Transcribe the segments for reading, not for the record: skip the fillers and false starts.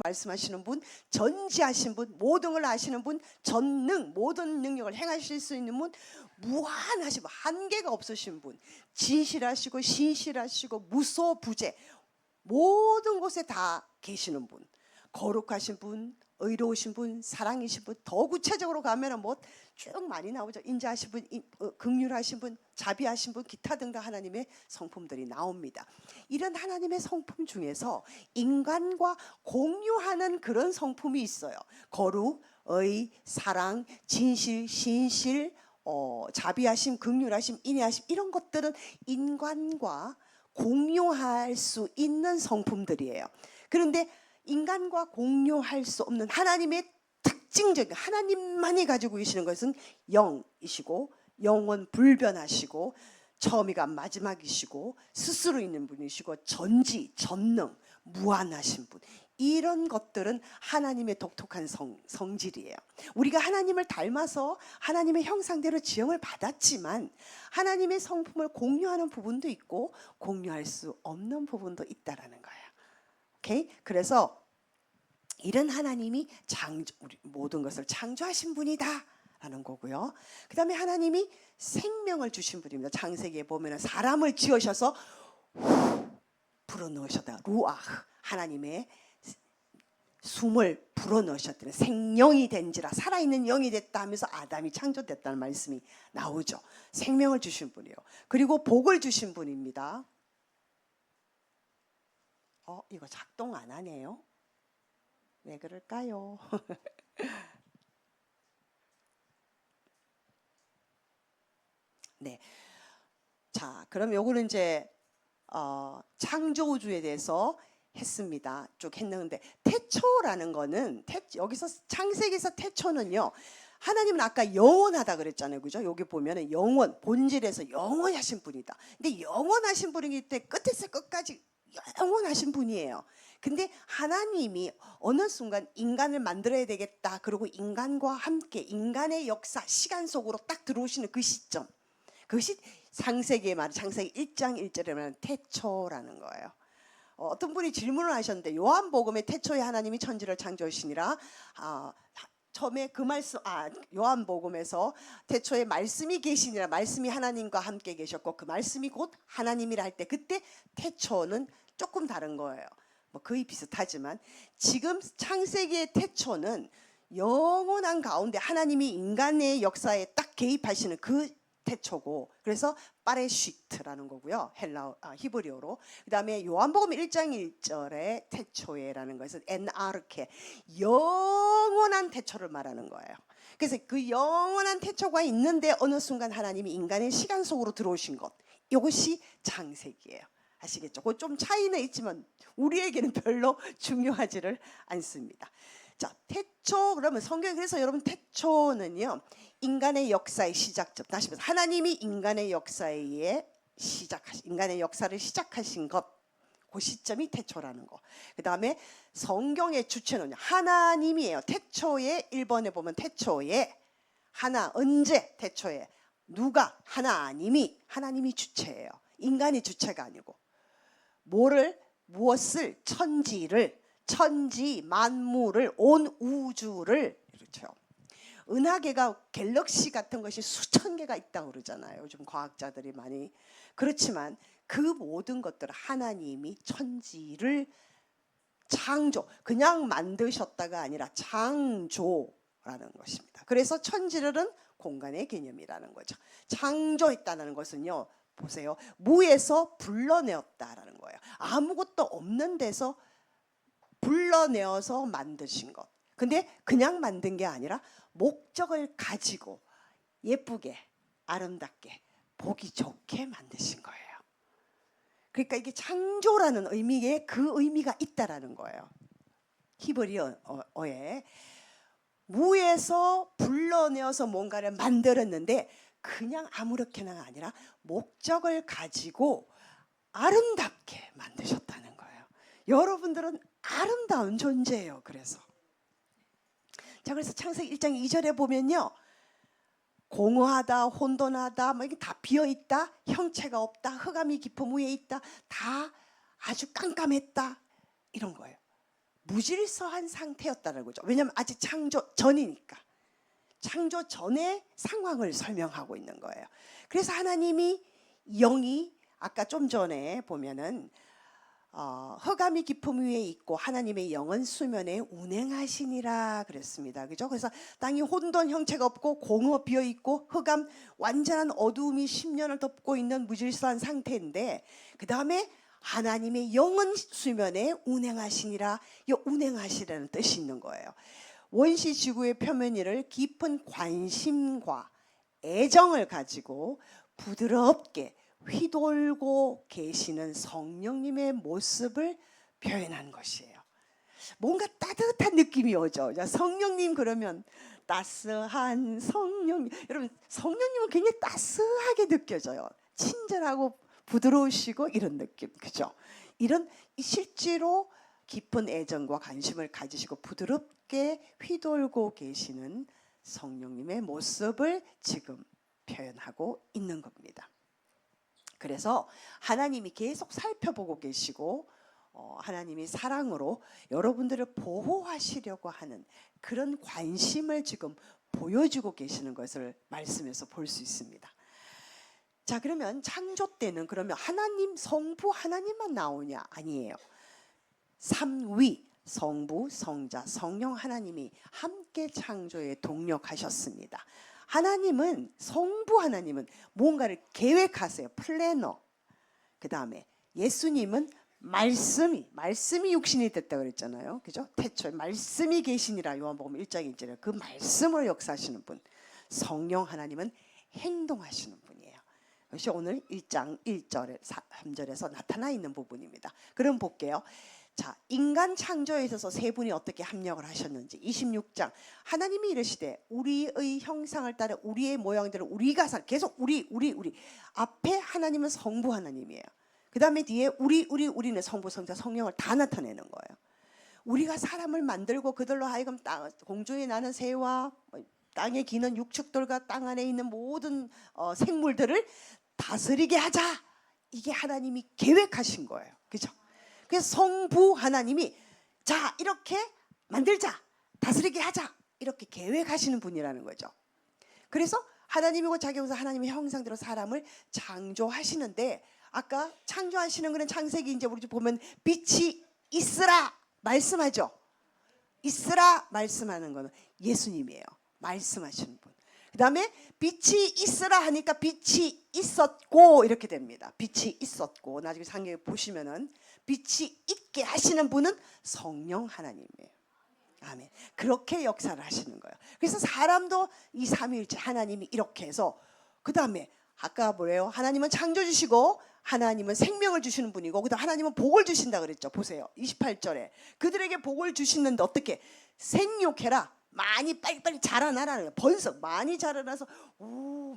말씀하시는 분, 전지하신 분, 모든 걸 아시는 분, 전능, 모든 능력을 행하실 수 있는 분, 무한하시고 한계가 없으신 분, 진실하시고 신실하시고 무소부재, 모든 곳에 다 계시는 분, 거룩하신 분, 의로우신 분, 사랑이신 분, 더 구체적으로 가면은 뭐 쭉 많이 나오죠. 인자하신 분, 긍휼하신 분, 자비하신 분, 기타 등등 하나님의 성품들이 나옵니다. 이런 하나님의 성품 중에서 인간과 공유하는 그런 성품이 있어요. 거룩, 의, 사랑, 진실, 신실, 자비하심, 긍휼하심, 인애하심, 이런 것들은 인간과 공유할 수 있는 성품들이에요. 그런데 인간과 공유할 수 없는 하나님의 특징적인, 하나님만이 가지고 계시는 것은 영이시고 영원 불변하시고 처음이가 마지막이시고 스스로 있는 분이시고 전지, 전능, 무한하신 분, 이런 것들은 하나님의 독특한 성질이에요. 우리가 하나님을 닮아서 하나님의 형상대로 지음을 받았지만 하나님의 성품을 공유하는 부분도 있고 공유할 수 없는 부분도 있다라는 거예요. 오케이? 그래서 이런 하나님이 우리 모든 것을 창조하신 분이다 라는 거고요. 그 다음에 하나님이 생명을 주신 분입니다. 창세기에 보면 사람을 지으셔서 불어넣으셨다. 루아흐, 하나님의 숨을 불어넣으셨더니 생명이 된지라, 살아있는 영이 됐다 하면서 아담이 창조됐다는 말씀이 나오죠. 생명을 주신 분이에요. 그리고 복을 주신 분입니다. 이거 작동 안 하네요. 왜 그럴까요? 네. 자, 그럼 요거는 이제 창조주에 대해서 했습니다. 쭉 했는데 태초라는 거는 여기서 창세기에서 태초는요. 하나님은 아까 영원하다 그랬잖아요. 그죠? 여기 보면은 영원, 본질에서 영원하신 분이다. 근데 영원하신 분이기 때문에 끝에서 끝까지 영원하신 분이에요. 근데 하나님이 어느 순간 인간을 만들어야 되겠다. 그리고 인간과 함께 인간의 역사, 시간 속으로 딱 들어오시는 그 시점. 그것이 창세기에 말하는 창세기 1장 1절에 말하는 태초라는 거예요. 어떤 분이 질문을 하셨는데 요한복음에 태초에 하나님이 천지를 창조하시니라. 처음에 그 말씀, 요한복음에서 태초에 말씀이 계시니라, 말씀이 하나님과 함께 계셨고 그 말씀이 곧 하나님이라 할 때 그때 태초는 조금 다른 거예요. 뭐 거의 비슷하지만 지금 창세기의 태초는 영원한 가운데 하나님이 인간의 역사에 딱 개입하시는 그 태초고, 그래서 파레시트라는 거고요. 히브리어로. 그 다음에 요한복음 1장 1절에 태초에라는 것은 엔아르케, 영원한 태초를 말하는 거예요. 그래서 그 영원한 태초가 있는데 어느 순간 하나님이 인간의 시간 속으로 들어오신 것, 이것이 창세기예요. 아시겠죠? 그 좀 차이는 있지만 우리에게는 별로 중요하지를 않습니다. 자, 태초, 그러면 성경에 그래서 여러분 태초는요, 인간의 역사의 시작점. 다시 말해서 하나님이 인간의 역사에 인간의 역사를 시작하신 것, 그 시점이 태초라는 거. 그 다음에 성경의 주체는 하나님이에요. 태초에 1번에 보면 태초에 하나, 언제 태초에 누가, 하나님이 주체예요. 인간이 주체가 아니고 무엇을, 천지 만물을, 온 우주를, 그렇죠. 은하계가 갤럭시 같은 것이 수천 개가 있다고 그러잖아요. 요즘 과학자들이 많이. 그렇지만 그 모든 것들을 하나님이 천지를 그냥 만드셨다가 아니라 창조라는 것입니다. 그래서 천지는 공간의 개념이라는 거죠. 창조했다는 것은요, 보세요. 무에서 불러내었다라는 거예요. 아무것도 없는 데서 불러내어서 만드신 것. 근데 그냥 만든 게 아니라 목적을 가지고 예쁘게, 아름답게, 보기 좋게 만드신 거예요. 그러니까 이게 창조라는 의미에 그 의미가 있다라는 거예요. 히브리어에 무에서 불러내어서 뭔가를 만들었는데 그냥 아무렇게나 아니라 목적을 가지고 아름답게 만드셨다는 거예요. 여러분들은 아름다운 존재예요. 그래서 창세기 1장 2절에 보면요, 공허하다, 혼돈하다, 뭐 이게 다 비어있다, 형체가 없다, 흑암이 깊음 위에 있다, 다 아주 깜깜했다, 이런 거예요. 무질서한 상태였다는 거죠. 왜냐하면 아직 창조 전이니까. 창조 전의 상황을 설명하고 있는 거예요. 그래서 하나님이 영이 아까 좀 전에 보면은 흑암이 깊음 위에 있고 하나님의 영은 수면에 운행하시니라 그랬습니다. 그죠? 그래서 땅이 혼돈 형체가 없고 공허 비어 있고 흑암 완전한 어두움이 10년을 덮고 있는 무질서한 상태인데 그 다음에 하나님의 영은 수면에 운행하시니라. 이 운행하시라는 뜻이 있는 거예요. 원시 지구의 표면 위를 깊은 관심과 애정을 가지고 부드럽게 휘돌고 계시는 성령님의 모습을 표현한 것이에요. 뭔가 따뜻한 느낌이 오죠. 성령님 그러면 따스한 성령님. 여러분 성령님은 굉장히 따스하게 느껴져요. 친절하고 부드러우시고 이런 느낌. 그죠? 이런 실제로 깊은 애정과 관심을 가지시고 부드럽게 휘돌고 계시는 성령님의 모습을 지금 표현하고 있는 겁니다. 그래서 하나님이 계속 살펴보고 계시고 하나님이 사랑으로 여러분들을 보호하시려고 하는 그런 관심을 지금 보여주고 계시는 것을 말씀에서 볼 수 있습니다. 자, 그러면 창조 때는 그러면 하나님 성부 하나님만 나오냐? 아니에요. 삼위 성부 성자 성령 하나님이 함께 창조에 동력하셨습니다. 하나님은 성부 하나님은 뭔가를 계획하세요. 플래너. 그 다음에 예수님은 말씀이 육신이 됐다 그랬잖아요. 그죠? 태초에 말씀이 계시니라 요한복음 1장 1절에 그 말씀을 역사하시는 분. 성령 하나님은 행동하시는 분이에요. 이것이 오늘 1장 1절 3절에서 나타나 있는 부분입니다. 그럼 볼게요. 자, 인간 창조에 있어서 세 분이 어떻게 합력을 하셨는지 26장 하나님이 이르시되 우리의 형상을 따라 우리의 모양대로 우리가 살 계속 우리 앞에 하나님은 성부 하나님이에요. 그 다음에 뒤에 우리는 성부 성자 성령을 다 나타내는 거예요. 우리가 사람을 만들고 그들로 하여금 공중에 나는 새와 땅에 기는 육축들과 땅 안에 있는 모든 생물들을 다스리게 하자. 이게 하나님이 계획하신 거예요. 그죠? 그래서 성부 하나님이 자 이렇게 만들자 다스리게 하자 이렇게 계획하시는 분이라는 거죠. 그래서 하나님이고 자기로서 하나님의 형상대로 사람을 창조하시는데 아까 창조하시는 거는 창세기 이제 우리 보면 빛이 있으라 말씀하죠. 있으라 말씀하는 거는 예수님이에요. 말씀하시는 분. 그 다음에 빛이 있으라 하니까 빛이 있었고 이렇게 됩니다. 빛이 있었고 나중에 상경에 보시면은 빛이 있게 하시는 분은 성령 하나님이에요. 아멘. 그렇게 역사를 하시는 거예요. 그래서 사람도 이 삼위일체 하나님이 이렇게 해서 그 다음에 아까 뭐래요? 하나님은 창조 주시고 하나님은 생명을 주시는 분이고 그다음 하나님은 복을 주신다 그랬죠. 보세요. 28절에 그들에게 복을 주시는데 어떻게 생육해라. 많이 빨리빨리 자라나라는 거예요. 번성 많이 자라나서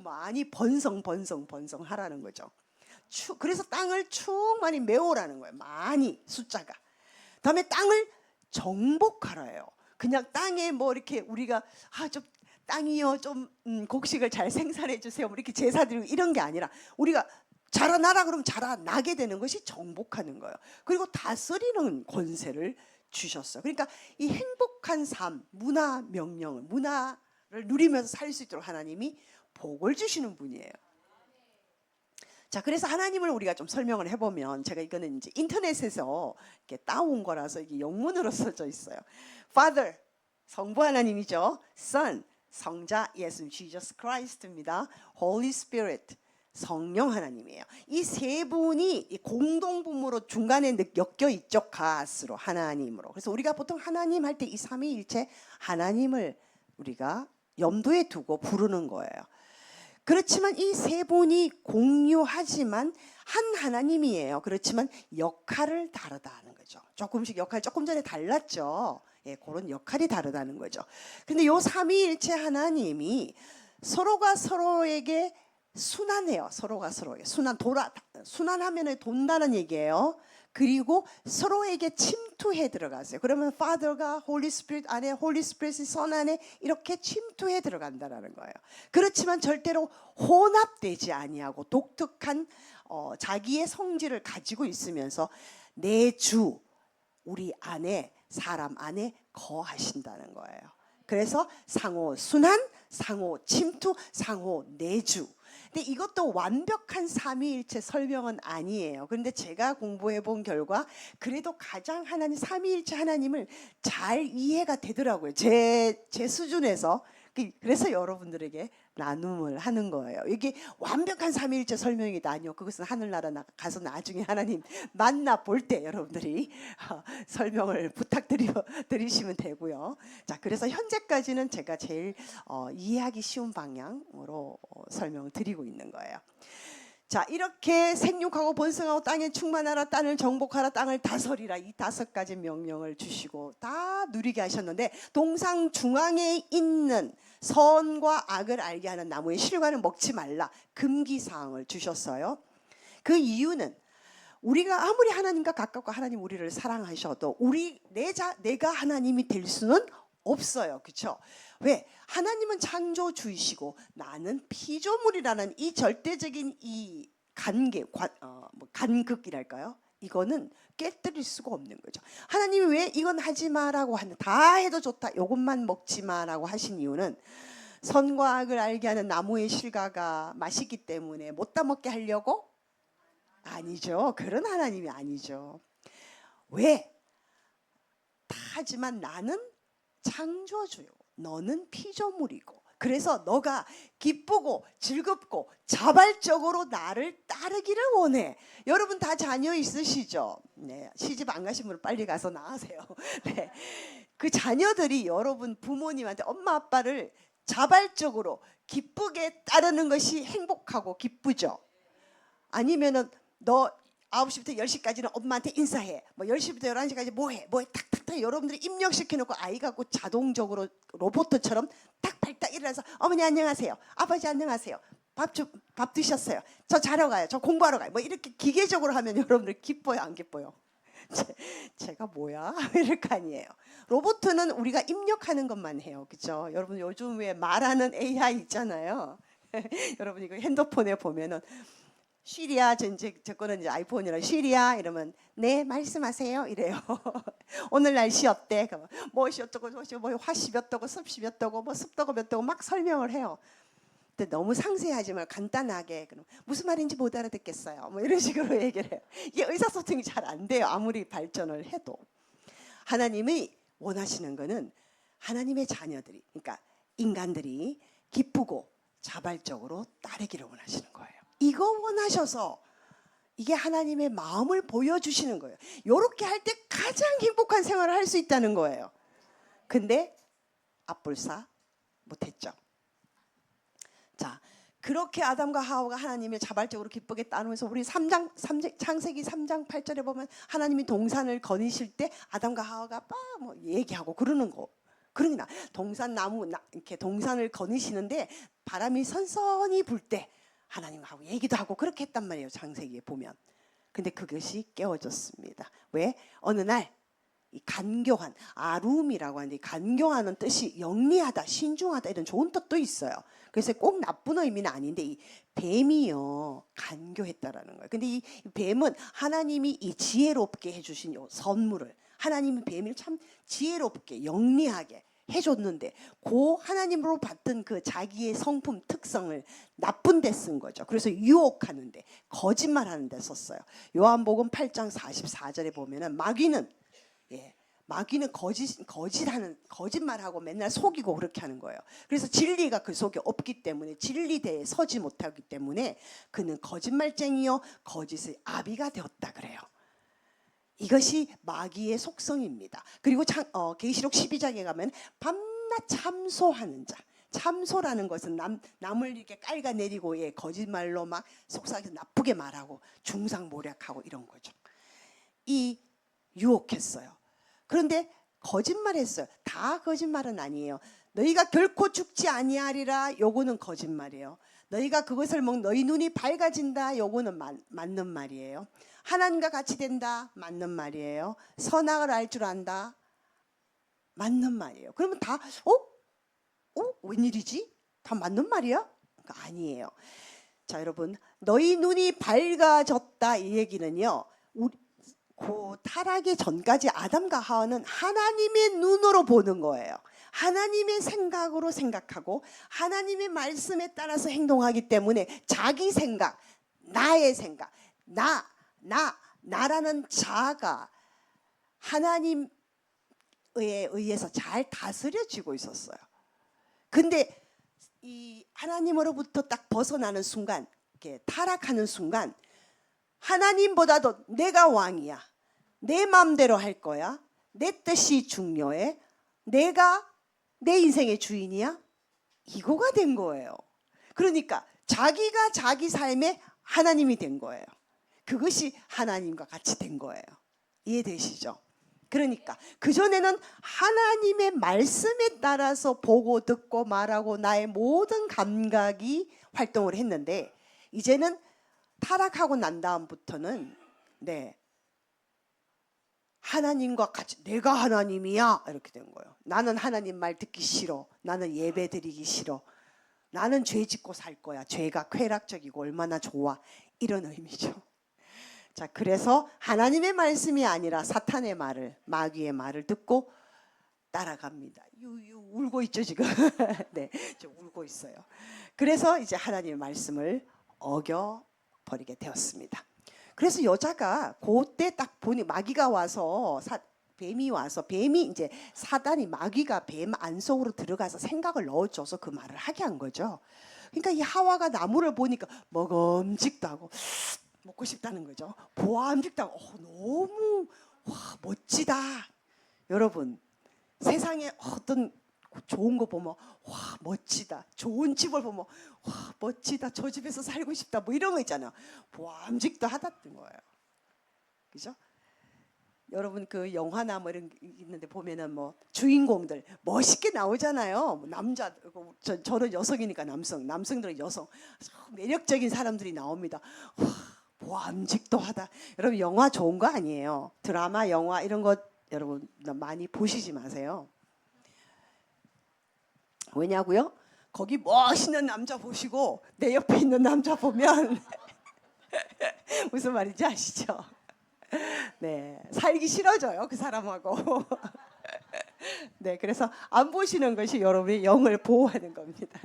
많이 번성 하라는 거죠. 그래서 땅을 충만히 메우라는 거예요. 많이 숫자가. 다음에 땅을 정복하라요. 그냥 땅에 뭐 이렇게 우리가 좀 땅이요 좀 곡식을 잘 생산해 주세요. 뭐 이렇게 제사 드리고 이런 게 아니라 우리가 자라나라 그러면 자라나게 되는 것이 정복하는 거예요. 그리고 다스리는 권세를 주셨어요. 그러니까 이 행복한 삶, 문화를 누리면서 살 수 있도록 하나님이 복을 주시는 분이에요. 자, 그래서 하나님을 우리가 좀 설명을 해보면 제가 이거는 이제 인터넷에서 이렇게 따온 거라서 이게 영문으로 써져 있어요. Father, 성부 하나님이죠. Son, 성자 예수 Jesus Christ입니다. Holy Spirit, 성령 하나님이에요. 이 세 분이 공동분모로 중간에 엮여 있죠. 가스로 하나님으로. 그래서 우리가 보통 하나님 할 때 이 삼위일체 하나님을 우리가 염두에 두고 부르는 거예요. 그렇지만 이 세 분이 공유하지만 한 하나님이에요. 그렇지만 역할을 다르다는 거죠. 조금씩 역할 조금 전에 달랐죠. 예, 그런 역할이 다르다는 거죠. 근데 요 삼위일체 하나님이 서로가 서로에게 순환해요. 서로가 서로에게 순환하면 돈다는 얘기예요. 그리고 서로에게 침투해 들어가세요. 그러면 Father가 Holy Spirit 안에, Holy Spirit이 Son 안에 이렇게 침투해 들어간다라는 거예요. 그렇지만 절대로 혼합되지 아니하고 독특한 자기의 성질을 가지고 있으면서 내 주 우리 안에 사람 안에 거하신다는 거예요. 그래서 상호 순환, 상호 침투, 상호 내주. 근데 이것도 완벽한 삼위일체 설명은 아니에요. 그런데 제가 공부해 본 결과 그래도 가장 하나님 삼위일체 하나님을 잘 이해가 되더라고요. 제 수준에서. 그래서 여러분들에게 나눔을 하는 거예요. 이게 완벽한 삼위일체 설명이다 아니요. 그것은 하늘나라 가서 나중에 하나님 만나 볼 때 여러분들이 설명을 부탁드리시면 되고요. 자, 그래서 현재까지는 제가 제일 이해하기 쉬운 방향으로 설명을 드리고 있는 거예요. 자, 이렇게 생육하고 번성하고 땅에 충만하라, 땅을 정복하라, 땅을 다스리라, 이 5가지 명령을 주시고 다 누리게 하셨는데 동상 중앙에 있는 선과 악을 알게 하는 나무의 실과는 먹지 말라 금기사항을 주셨어요. 그 이유는 우리가 아무리 하나님과 가깝고 하나님 우리를 사랑하셔도 내가 하나님이 될 수는 없어요. 그렇죠? 왜? 하나님은 창조주이시고 나는 피조물이라는 이 절대적인 이 간극이랄까요? 이거는 깨뜨릴 수가 없는 거죠. 하나님이 왜 이건 하지 마라고 하는, 다 해도 좋다, 이것만 먹지 마라고 하신 이유는 선과 악을 알게 하는 나무의 실과가 맛있기 때문에 못 다 먹게 하려고? 아니죠. 그런 하나님이 아니죠. 왜? 다 하지만 나는 창조주요, 너는 피조물이고, 그래서 너가 기쁘고 즐겁고 자발적으로 나를 따르기를 원해. 여러분 다 자녀 있으시죠? 네, 시집 안 가신 분은 빨리 가서 낳으세요. 네, 그 자녀들이 여러분 부모님한테 엄마 아빠를 자발적으로 기쁘게 따르는 것이 행복하고 기쁘죠. 아니면은 너 9시부터 10시까지는 엄마한테 인사해. 뭐 10시부터 11시까지 뭐해 탁탁탁 여러분들이 입력시켜놓고 아이가 곧 자동적으로 로봇처럼 딱 발딱 일어나서 어머니 안녕하세요, 아버지 안녕하세요, 밥 드셨어요, 저 자러 가요, 저 공부하러 가요, 뭐 이렇게 기계적으로 하면 여러분들 기뻐요 안 기뻐요? 제가 뭐야? 이럴 거 아니에요. 로봇은 우리가 입력하는 것만 해요. 그죠? 여러분 요즘 왜 말하는 AI 있잖아요. 여러분 이거 핸드폰에 보면은 쉬리야, 제 거는 이제 아이폰이라 쉬리야 이러면 네 말씀하세요 이래요. 오늘 날씨 어때? 뭐시 어쩌고 뭐 화씨 몇 도고 습시 몇 도고 뭐 습도가 몇 도고 막 설명을 해요. 근데 너무 상세하지 말고 간단하게, 그럼 무슨 말인지 못 알아듣겠어요, 뭐 이런 식으로 얘기를 해요. 이게 의사소통이 잘 안 돼요, 아무리 발전을 해도. 하나님이 원하시는 거는 하나님의 자녀들이, 그러니까 인간들이 기쁘고 자발적으로 따르기를 원하시는 거예요. 이거 원하셔서 이게 하나님의 마음을 보여주시는 거예요. 이렇게 할 때 가장 행복한 생활을 할 수 있다는 거예요. 근데 앞불사 못했죠. 자, 그렇게 아담과 하와가 하나님을 자발적으로 기쁘게 따르면서 우리 창세기 3장 8절에 보면 하나님이 동산을 거니실 때 아담과 하와가 뭐 얘기하고 그러는 거. 그러나 동산나무 이렇게 동산을 거니시는데 바람이 선선히 불 때 하나님하고 얘기도 하고 그렇게 했단 말이에요, 창세기에 보면. 근데 그것이 깨어졌습니다. 왜? 어느 날 이 간교한, 아룸이라고 하는데 간교하는 뜻이 영리하다, 신중하다 이런 좋은 뜻도 있어요. 그래서 꼭 나쁜 의미는 아닌데 이 뱀이요 간교했다라는 거예요. 근데 이 뱀은 하나님이 이 지혜롭게 해주신 요 선물을, 하나님이 뱀을 참 지혜롭게 영리하게 해줬는데 그 하나님으로 받던 그 자기의 성품 특성을 나쁜 데 쓴 거죠. 그래서 유혹하는데, 거짓말하는 데 썼어요. 요한복음 8장 44절에 보면은 마귀는 거짓말하고 맨날 속이고 그렇게 하는 거예요. 그래서 진리가 그 속에 없기 때문에, 진리대에 서지 못하기 때문에 그는 거짓말쟁이요 거짓의 아비가 되었다 그래요. 이것이 마귀의 속성입니다. 그리고 계시록 12장에 가면 밤낮 참소하는 자. 참소라는 것은 남을 이렇게 깔아내리고 거짓말로 막 속삭여서 나쁘게 말하고 중상모략하고 이런 거죠. 이 유혹했어요. 그런데 거짓말했어요. 다 거짓말은 아니에요. 너희가 결코 죽지 아니하리라, 요거는 거짓말이에요. 너희가 그것을 먹 너희 눈이 밝아진다, 요거는 맞는 말이에요. 하나님과 같이 된다, 맞는 말이에요. 선악을 알 줄 안다, 맞는 말이에요. 그러면 다 웬일이지? 다 맞는 말이야? 그러니까 아니에요. 자, 여러분, 너희 눈이 밝아졌다 이 얘기는요, 그 타락의 전까지 아담과 하와는 하나님의 눈으로 보는 거예요. 하나님의 생각으로 생각하고 하나님의 말씀에 따라서 행동하기 때문에 자기 생각, 나의 생각, 나라는 자아가 하나님에 의해서 잘 다스려지고 있었어요. 근데 이 하나님으로부터 딱 벗어나는 순간, 이렇게 타락하는 순간, 하나님보다도 내가 왕이야, 내 마음대로 할 거야, 내 뜻이 중요해, 내가 내 인생의 주인이야, 이거가 된 거예요. 그러니까 자기가 자기 삶의 하나님이 된 거예요. 그것이 하나님과 같이 된 거예요. 이해되시죠? 그러니까 그전에는 하나님의 말씀에 따라서 보고 듣고 말하고 나의 모든 감각이 활동을 했는데, 이제는 타락하고 난 다음부터는 하나님과 같이 내가 하나님이야 이렇게 된 거예요. 나는 하나님 말 듣기 싫어. 나는 예배 드리기 싫어. 나는 죄 짓고 살 거야. 죄가 쾌락적이고 얼마나 좋아. 이런 의미죠. 자, 그래서 하나님의 말씀이 아니라 사탄의 말을, 마귀의 말을 듣고 따라갑니다. 울고 있죠 지금. 네, 저 울고 있어요. 그래서 이제 하나님의 말씀을 어겨 버리게 되었습니다. 그래서 여자가 그때 딱 보니 마귀가 와서 뱀이 와서, 뱀이 이제 사단이, 마귀가 뱀 안속으로 들어가서 생각을 넣어줘서 그 말을 하게 한 거죠. 그러니까 이 하와가 나무를 보니까 먹음직도 하고 먹고 싶다는 거죠. 보암직도 하고 너무 멋지다. 여러분, 세상에 어떤 좋은 거 보면 와 멋지다, 좋은 집을 보면 와 멋지다, 저 집에서 살고 싶다, 뭐 이런 거 있잖아요. 보암직도 하다던 거예요. 그죠? 여러분 그 영화나 뭐 이런 게 있는데 보면은 뭐 주인공들 멋있게 나오잖아요. 뭐 남자, 저는 여성이니까 남성들은 여성, 매력적인 사람들이 나옵니다. 와 보암직도 하다. 여러분 영화 좋은 거 아니에요. 드라마, 영화 이런 거 여러분 많이 보시지 마세요. 왜냐고요? 거기 멋있는 남자 보시고 내 옆에 있는 남자 보면 무슨 말인지 아시죠? 네, 살기 싫어져요 그 사람하고. 네, 그래서 안 보시는 것이 여러분의 영을 보호하는 겁니다.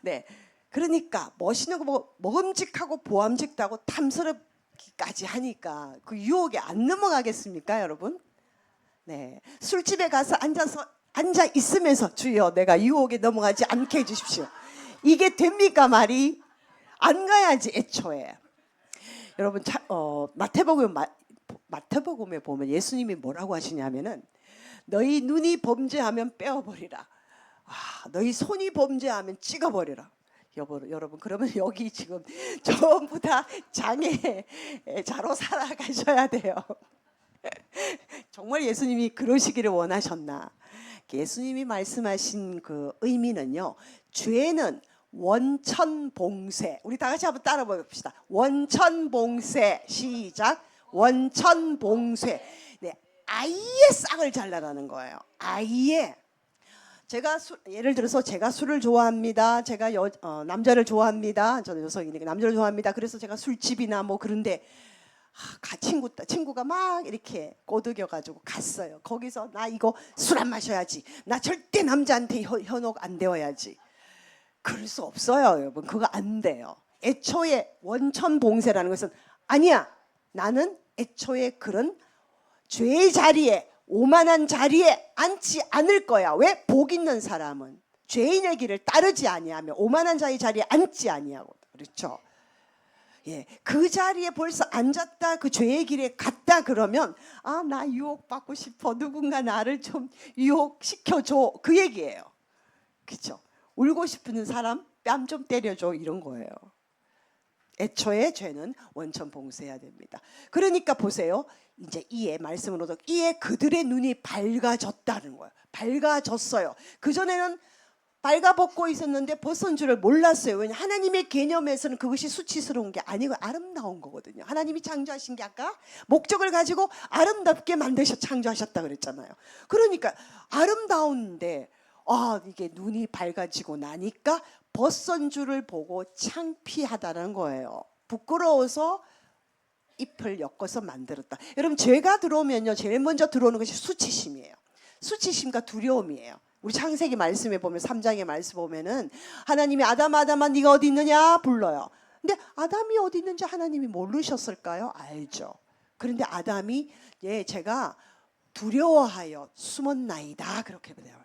네, 그러니까 멋있는 거 보고 먹음직하고 보암직하고 탐스럽기까지 하니까 그 유혹에 안 넘어가겠습니까, 여러분? 네, 술집에 가서 앉아 있으면서 주여 내가 유혹에 넘어가지 않게 해주십시오. 이게 됩니까 말이? 안 가야지 애초에. 여러분 마태복음에 보면 예수님이 뭐라고 하시냐면은 너희 눈이 범죄하면 빼어버리라. 너희 손이 범죄하면 찍어버리라. 여러분 그러면 여기 지금 전부 다 장애자로 살아가셔야 돼요. 정말 예수님이 그러시기를 원하셨나? 예수님이 말씀하신 그 의미는요, 죄는 원천봉쇄. 우리 다 같이 한번 따라 봅시다. 원천봉쇄. 시작. 원천봉쇄. 네, 아예 싹을 잘라라는 거예요. 아예. 제가 예를 들어서 제가 술을 좋아합니다. 제가 남자를 좋아합니다. 저는 여성이니까 남자를 좋아합니다. 그래서 제가 술집이나 뭐 그런데 친구가 막 이렇게 꼬드겨가지고 갔어요. 거기서 나 이거 술 안 마셔야지. 나 절대 남자한테 현혹 안 되어야지. 그럴 수 없어요, 여러분. 그거 안 돼요. 애초에 원천봉쇄라는 것은 아니야. 나는 애초에 그런 죄의 자리에, 오만한 자리에 앉지 않을 거야. 왜? 복 있는 사람은 죄인의 길을 따르지 아니하며 오만한 자의 자리에 앉지 아니하고. 그렇죠? 예, 그 자리에 벌써 앉았다, 그 죄의 길에 갔다 그러면 나 유혹받고 싶어. 누군가 나를 좀 유혹시켜줘. 그 얘기예요. 그렇죠? 울고 싶은 사람 뺨 좀 때려줘. 이런 거예요. 애초에 죄는 원천 봉쇄해야 됩니다. 그러니까 보세요. 이제 이에 말씀으로도 이에 그들의 눈이 밝아졌다는 거예요. 밝아졌어요. 그전에는 빨가벗고 있었는데 벗은 줄을 몰랐어요. 왜냐 하나님의 개념에서는 그것이 수치스러운 게 아니고 아름다운 거거든요. 하나님이 창조하신 게 아까 목적을 가지고 아름답게 창조하셨다 그랬잖아요. 그러니까 아름다운데 이게 눈이 밝아지고 나니까 벗은 줄을 보고 창피하다는 거예요. 부끄러워서 잎을 엮어서 만들었다. 여러분 죄가 들어오면요 제일 먼저 들어오는 것이 수치심이에요. 수치심과 두려움이에요. 우리 창세기 말씀에 보면 3장의 말씀 보면은 하나님이 아담아 네가 어디 있느냐 불러요. 근데 아담이 어디 있는지 하나님이 모르셨을까요? 알죠. 그런데 아담이 제가 두려워하여 숨었나이다 그렇게 돼요.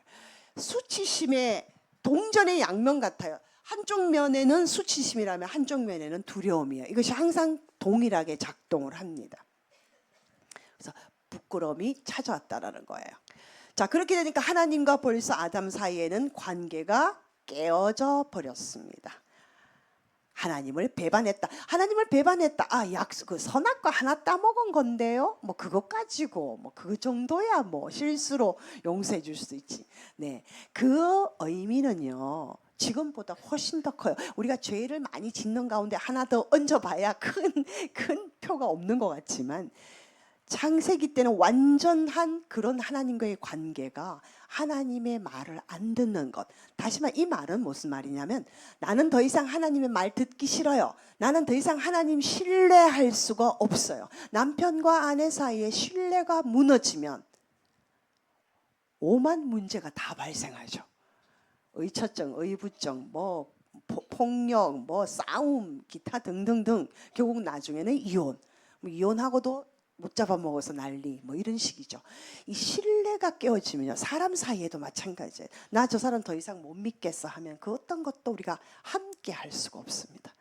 수치심의 동전의 양면 같아요. 한쪽 면에는 수치심이라면 한쪽 면에는 두려움이에요. 이것이 항상 동일하게 작동을 합니다. 그래서 부끄러움이 찾아왔다라는 거예요. 자, 그렇게 되니까 하나님과 벌써 아담 사이에는 관계가 깨어져 버렸습니다. 하나님을 배반했다. 하나님을 배반했다. 그 선악과 하나 따먹은 건데요. 뭐 그것 가지고 뭐 그 정도야 뭐 실수로 용서해 줄 수 있지. 네, 그 의미는요. 지금보다 훨씬 더 커요. 우리가 죄를 많이 짓는 가운데 하나 더 얹어봐야 큰 표가 없는 것 같지만 창세기 때는 완전한 그런 하나님과의 관계가 하나님의 말을 안 듣는 것. 다시 말해 이 말은 무슨 말이냐면 나는 더 이상 하나님의 말 듣기 싫어요. 나는 더 이상 하나님 신뢰할 수가 없어요. 남편과 아내 사이에 신뢰가 무너지면 오만 문제가 다 발생하죠. 의처증, 의부증, 뭐 폭력, 뭐 싸움, 기타 등등등. 결국 나중에는 이혼. 이혼하고도 못 잡아먹어서 난리 뭐 이런 식이죠. 이 신뢰가 깨어지면요 사람 사이에도 마찬가지예요. 나 저 사람 더 이상 못 믿겠어 하면 그 어떤 것도 우리가 함께 할 수가 없습니다.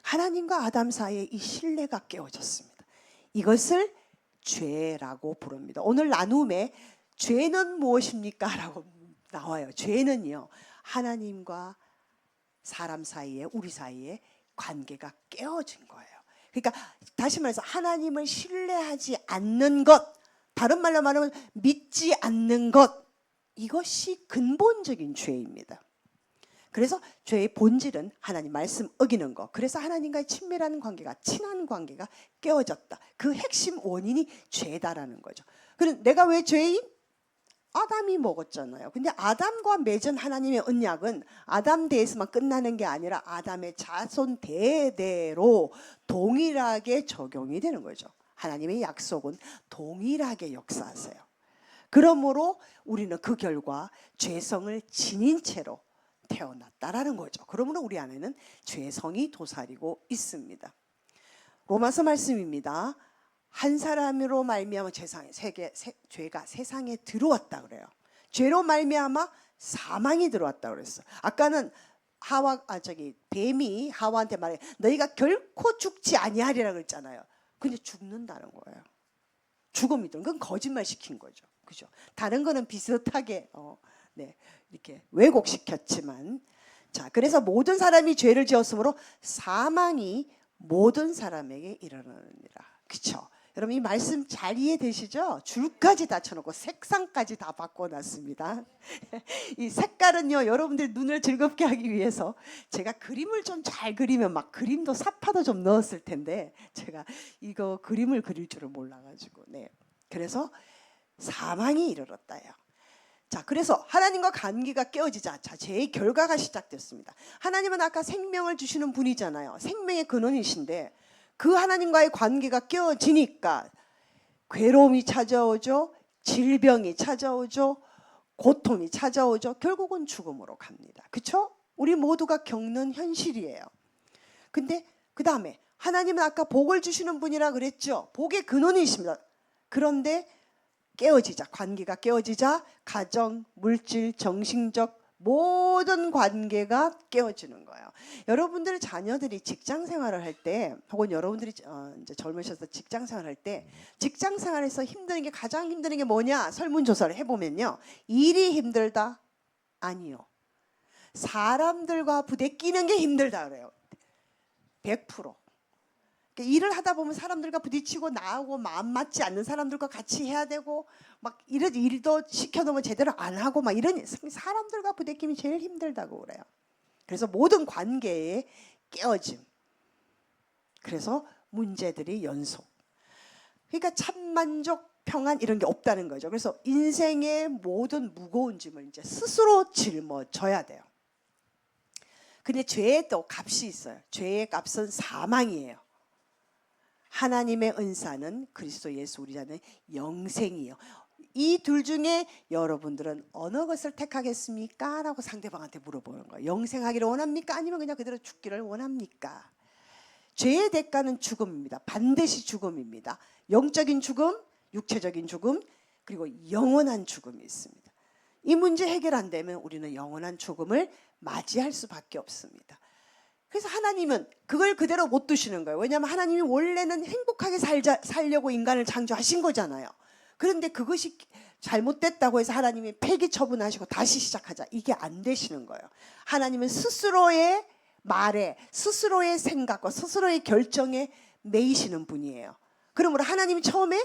하나님과 아담 사이에 이 신뢰가 깨어졌습니다. 이것을 죄라고 부릅니다. 오늘 나눔에 죄는 무엇입니까? 라고 나와요. 죄는요 하나님과 사람 사이에 우리 사이에 관계가 깨어진 거예요. 그러니까 다시 말해서 하나님을 신뢰하지 않는 것, 다른 말로 말하면 믿지 않는 것, 이것이 근본적인 죄입니다. 그래서 죄의 본질은 하나님 말씀 어기는 것. 그래서 하나님과의 친밀한 관계가, 친한 관계가 깨어졌다. 그 핵심 원인이 죄다라는 거죠. 그럼 내가 왜 죄인? 아담이 먹었잖아요. 근데 아담과 맺은 하나님의 언약은 아담 대에서만 끝나는 게 아니라 아담의 자손 대대로 동일하게 적용이 되는 거죠. 하나님의 약속은 동일하게 역사하세요. 그러므로 우리는 그 결과 죄성을 지닌 채로 태어났다라는 거죠. 그러므로 우리 안에는 죄성이 도사리고 있습니다. 로마서 말씀입니다. 한 사람으로 말미암아 죄가 세상에 들어왔다 그래요. 죄로 말미암아 사망이 들어왔다 그랬어. 아까는 뱀이 하와한테 말해 너희가 결코 죽지 아니하리라 그랬잖아요. 근데 죽는다는 거예요. 죽음이 들은 건 거짓말 시킨 거죠. 그죠? 다른 거는 비슷하게 이렇게 왜곡시켰지만 자, 그래서 모든 사람이 죄를 지었으므로 사망이 모든 사람에게 이르느니라. 그렇죠? 여러분 이 말씀 잘 이해되시죠? 줄까지 다 쳐놓고 색상까지 다 바꿔놨습니다. 이 색깔은요 여러분들 눈을 즐겁게 하기 위해서 제가 그림을 좀 잘 그리면 막 그림도 사파도 좀 넣었을 텐데 제가 이거 그림을 그릴 줄을 몰라가지고 그래서 사망이 이르렀다요. 자, 그래서 하나님과 관계가 깨어지자 죄의 결과가 시작됐습니다. 하나님은 아까 생명을 주시는 분이잖아요. 생명의 근원이신데 그 하나님과의 관계가 깨어지니까 괴로움이 찾아오죠. 질병이 찾아오죠. 고통이 찾아오죠. 결국은 죽음으로 갑니다. 그렇죠? 우리 모두가 겪는 현실이에요. 근데 그 다음에 하나님은 아까 복을 주시는 분이라 그랬죠. 복의 근원이십니다. 그런데 깨어지자, 관계가 깨어지자 가정, 물질, 정신적 모든 관계가 깨어지는 거예요. 여러분들 자녀들이 직장 생활을 할 때 혹은 여러분들이 이제 젊으셔서 직장 생활을 할 때 직장 생활에서 힘든 게 가장 힘든 게 뭐냐 설문조사를 해보면요. 일이 힘들다? 아니요. 사람들과 부대끼는 게 힘들다 그래요. 100%. 그러니까 일을 하다 보면 사람들과 부딪히고 나하고 마음 맞지 않는 사람들과 같이 해야 되고 막 이런 일도 시켜놓으면 제대로 안 하고 막 이런 사람들과 부대낌이 제일 힘들다고 그래요. 그래서 모든 관계에 깨어짐. 그래서 문제들이 연속. 그러니까 참만족, 평안 이런 게 없다는 거죠. 그래서 인생의 모든 무거운 짐을 이제 스스로 짊어져야 돼요. 근데 죄에 또 값이 있어요. 죄의 값은 사망이에요. 하나님의 은사는 그리스도 예수 우리 안에 영생이요. 이 둘 중에 여러분들은 어느 것을 택하겠습니까? 라고 상대방한테 물어보는 거예요. 영생하기를 원합니까? 아니면 그냥 그대로 죽기를 원합니까? 죄의 대가는 죽음입니다. 반드시 죽음입니다. 영적인 죽음, 육체적인 죽음, 그리고 영원한 죽음이 있습니다. 이 문제 해결 안 되면 우리는 영원한 죽음을 맞이할 수밖에 없습니다. 그래서 하나님은 그걸 그대로 못 두시는 거예요. 왜냐하면 하나님이 원래는 행복하게 살려고 인간을 창조하신 거잖아요. 그런데 그것이 잘못됐다고 해서 하나님이 폐기 처분하시고 다시 시작하자, 이게 안 되시는 거예요. 하나님은 스스로의 말에, 스스로의 생각과 스스로의 결정에 매이시는 분이에요. 그러므로 하나님이 처음에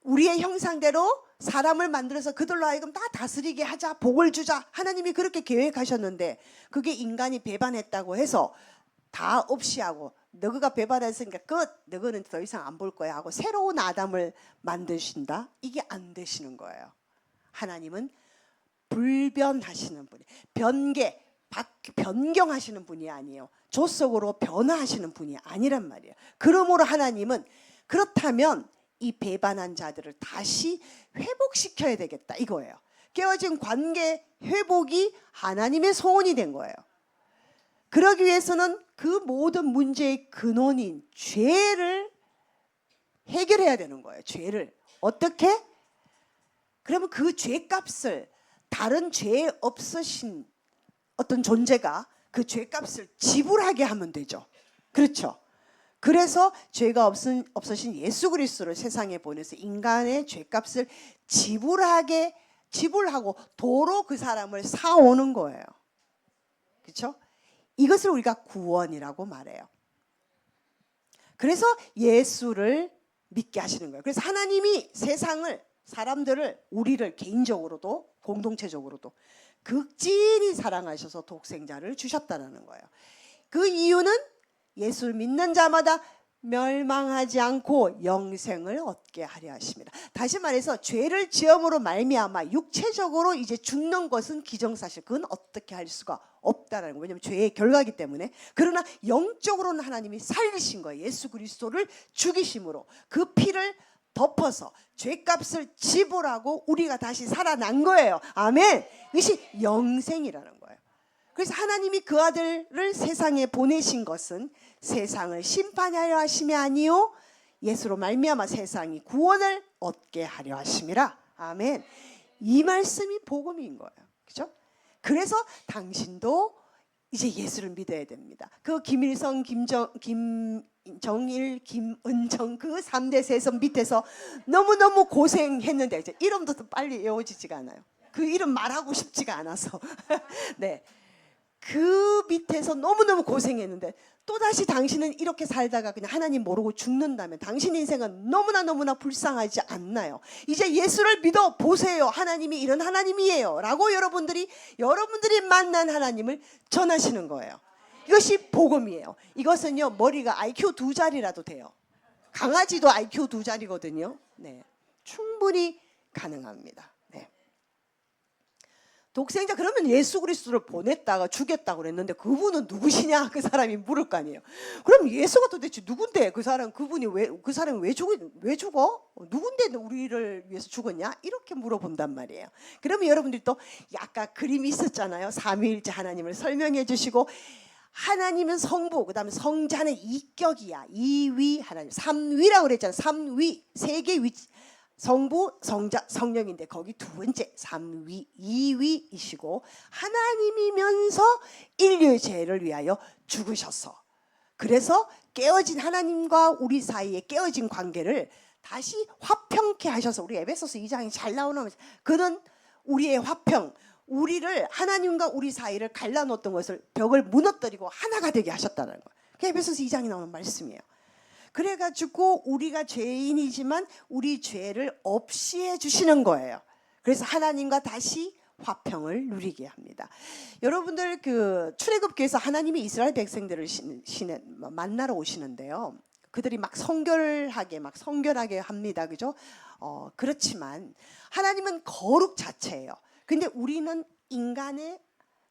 우리의 형상대로 사람을 만들어서 그들로 하여금 다 다스리게 하자, 복을 주자, 하나님이 그렇게 계획하셨는데 그게 인간이 배반했다고 해서 다 없이 하고, 너가 배반했으니까 끝, 너는 더 이상 안 볼 거야 하고 새로운 아담을 만드신다? 이게 안 되시는 거예요. 하나님은 불변하시는 분이에요. 변경하시는 분이 아니에요. 조속으로 변화하시는 분이 아니란 말이에요. 그러므로 하나님은 그렇다면 이 배반한 자들을 다시 회복시켜야 되겠다 이거예요. 깨어진 관계 회복이 하나님의 소원이 된 거예요. 그러기 위해서는 그 모든 문제의 근원인 죄를 해결해야 되는 거예요. 죄를 어떻게? 그러면 그 죄값을 다른 죄 없으신 어떤 존재가 그 죄값을 지불하게 하면 되죠. 그렇죠? 그래서 죄가 없으신 예수 그리스도를 세상에 보내서 인간의 죄값을 지불하고 도로 그 사람을 사오는 거예요. 그렇죠? 이것을 우리가 구원이라고 말해요. 그래서 예수를 믿게 하시는 거예요. 그래서 하나님이 세상을, 사람들을, 우리를 개인적으로도 공동체적으로도 극진히 사랑하셔서 독생자를 주셨다는 거예요. 그 이유는 예수를 믿는 자마다 멸망하지 않고 영생을 얻게 하려 하십니다. 다시 말해서 죄를 지음으로 말미암아 육체적으로 이제 죽는 것은 기정사실, 그건 어떻게 할 수가 없다라는 거예요. 왜냐하면 죄의 결과이기 때문에. 그러나 영적으로는 하나님이 살리신 거예요. 예수 그리스도를 죽이심으로 그 피를 덮어서 죄값을 지불하고 우리가 다시 살아난 거예요. 아멘. 이것이 영생이라는 거예요. 그래서 하나님이 그 아들을 세상에 보내신 것은 세상을 심판하려 하심이 아니요 예수로 말미암아 세상이 구원을 얻게 하려 하심이라. 아멘. 이 말씀이 복음인 거예요. 그렇죠? 그래서 당신도 이제 예수를 믿어야 됩니다. 그 김일성, 김정일, 김은정 그 3대 세선 밑에서 너무너무 고생했는데 이제 이름도 더 빨리 외워지지가 않아요. 그 이름 말하고 싶지가 않아서 네, 그 밑에서 너무너무 고생했는데 또다시 당신은 이렇게 살다가 그냥 하나님 모르고 죽는다면 당신 인생은 너무나 불쌍하지 않나요? 이제 예수를 믿어 보세요. 하나님이 이런 하나님이에요 라고 여러분들이 만난 하나님을 전하시는 거예요. 이것이 복음이에요. 이것은요, 머리가 IQ 2자리라도 돼요. 강아지도 IQ 2자리거든요. 네, 충분히 가능합니다. 네. 독생자, 그러면 예수 그리스도를 보냈다가 죽였다고 그랬는데 그분은 누구시냐? 그 사람이 물을 거 아니에요. 그럼 예수가 도대체 누군데? 그 사람이 왜 죽어? 누군데 우리를 위해서 죽었냐? 이렇게 물어본단 말이에요. 그러면 여러분들이 또 아까 그림이 있었잖아요. 삼위일체 하나님을 설명해 주시고, 하나님은 성부, 그 다음에 성자는 이격이야. 이위 하나님, 삼위라고 그랬잖아요. 삼위, 세 개 위, 성부, 성자, 성령인데 거기 두 번째 삼위, 이위이시고 하나님이면서 인류의 죄를 위하여 죽으셔서, 그래서 깨어진 하나님과 우리 사이에 깨어진 관계를 다시 화평케 하셔서, 우리 에베소서 2장이 잘 나오는, 그는 우리의 화평, 우리를, 하나님과 우리 사이를 갈라놓았던 것을, 벽을 무너뜨리고 하나가 되게 하셨다는 거예요. 그게 에베소서 2장에 나오는 말씀이에요. 그래가지고 우리가 죄인이지만 우리 죄를 없이 해주시는 거예요. 그래서 하나님과 다시 화평을 누리게 합니다. 여러분들 그 출애굽기에서 하나님이 이스라엘 백성들을 만나러 오시는데요. 그들이 막 성결하게 합니다. 그죠? 그렇지만 하나님은 거룩 자체예요. 근데 우리는 인간의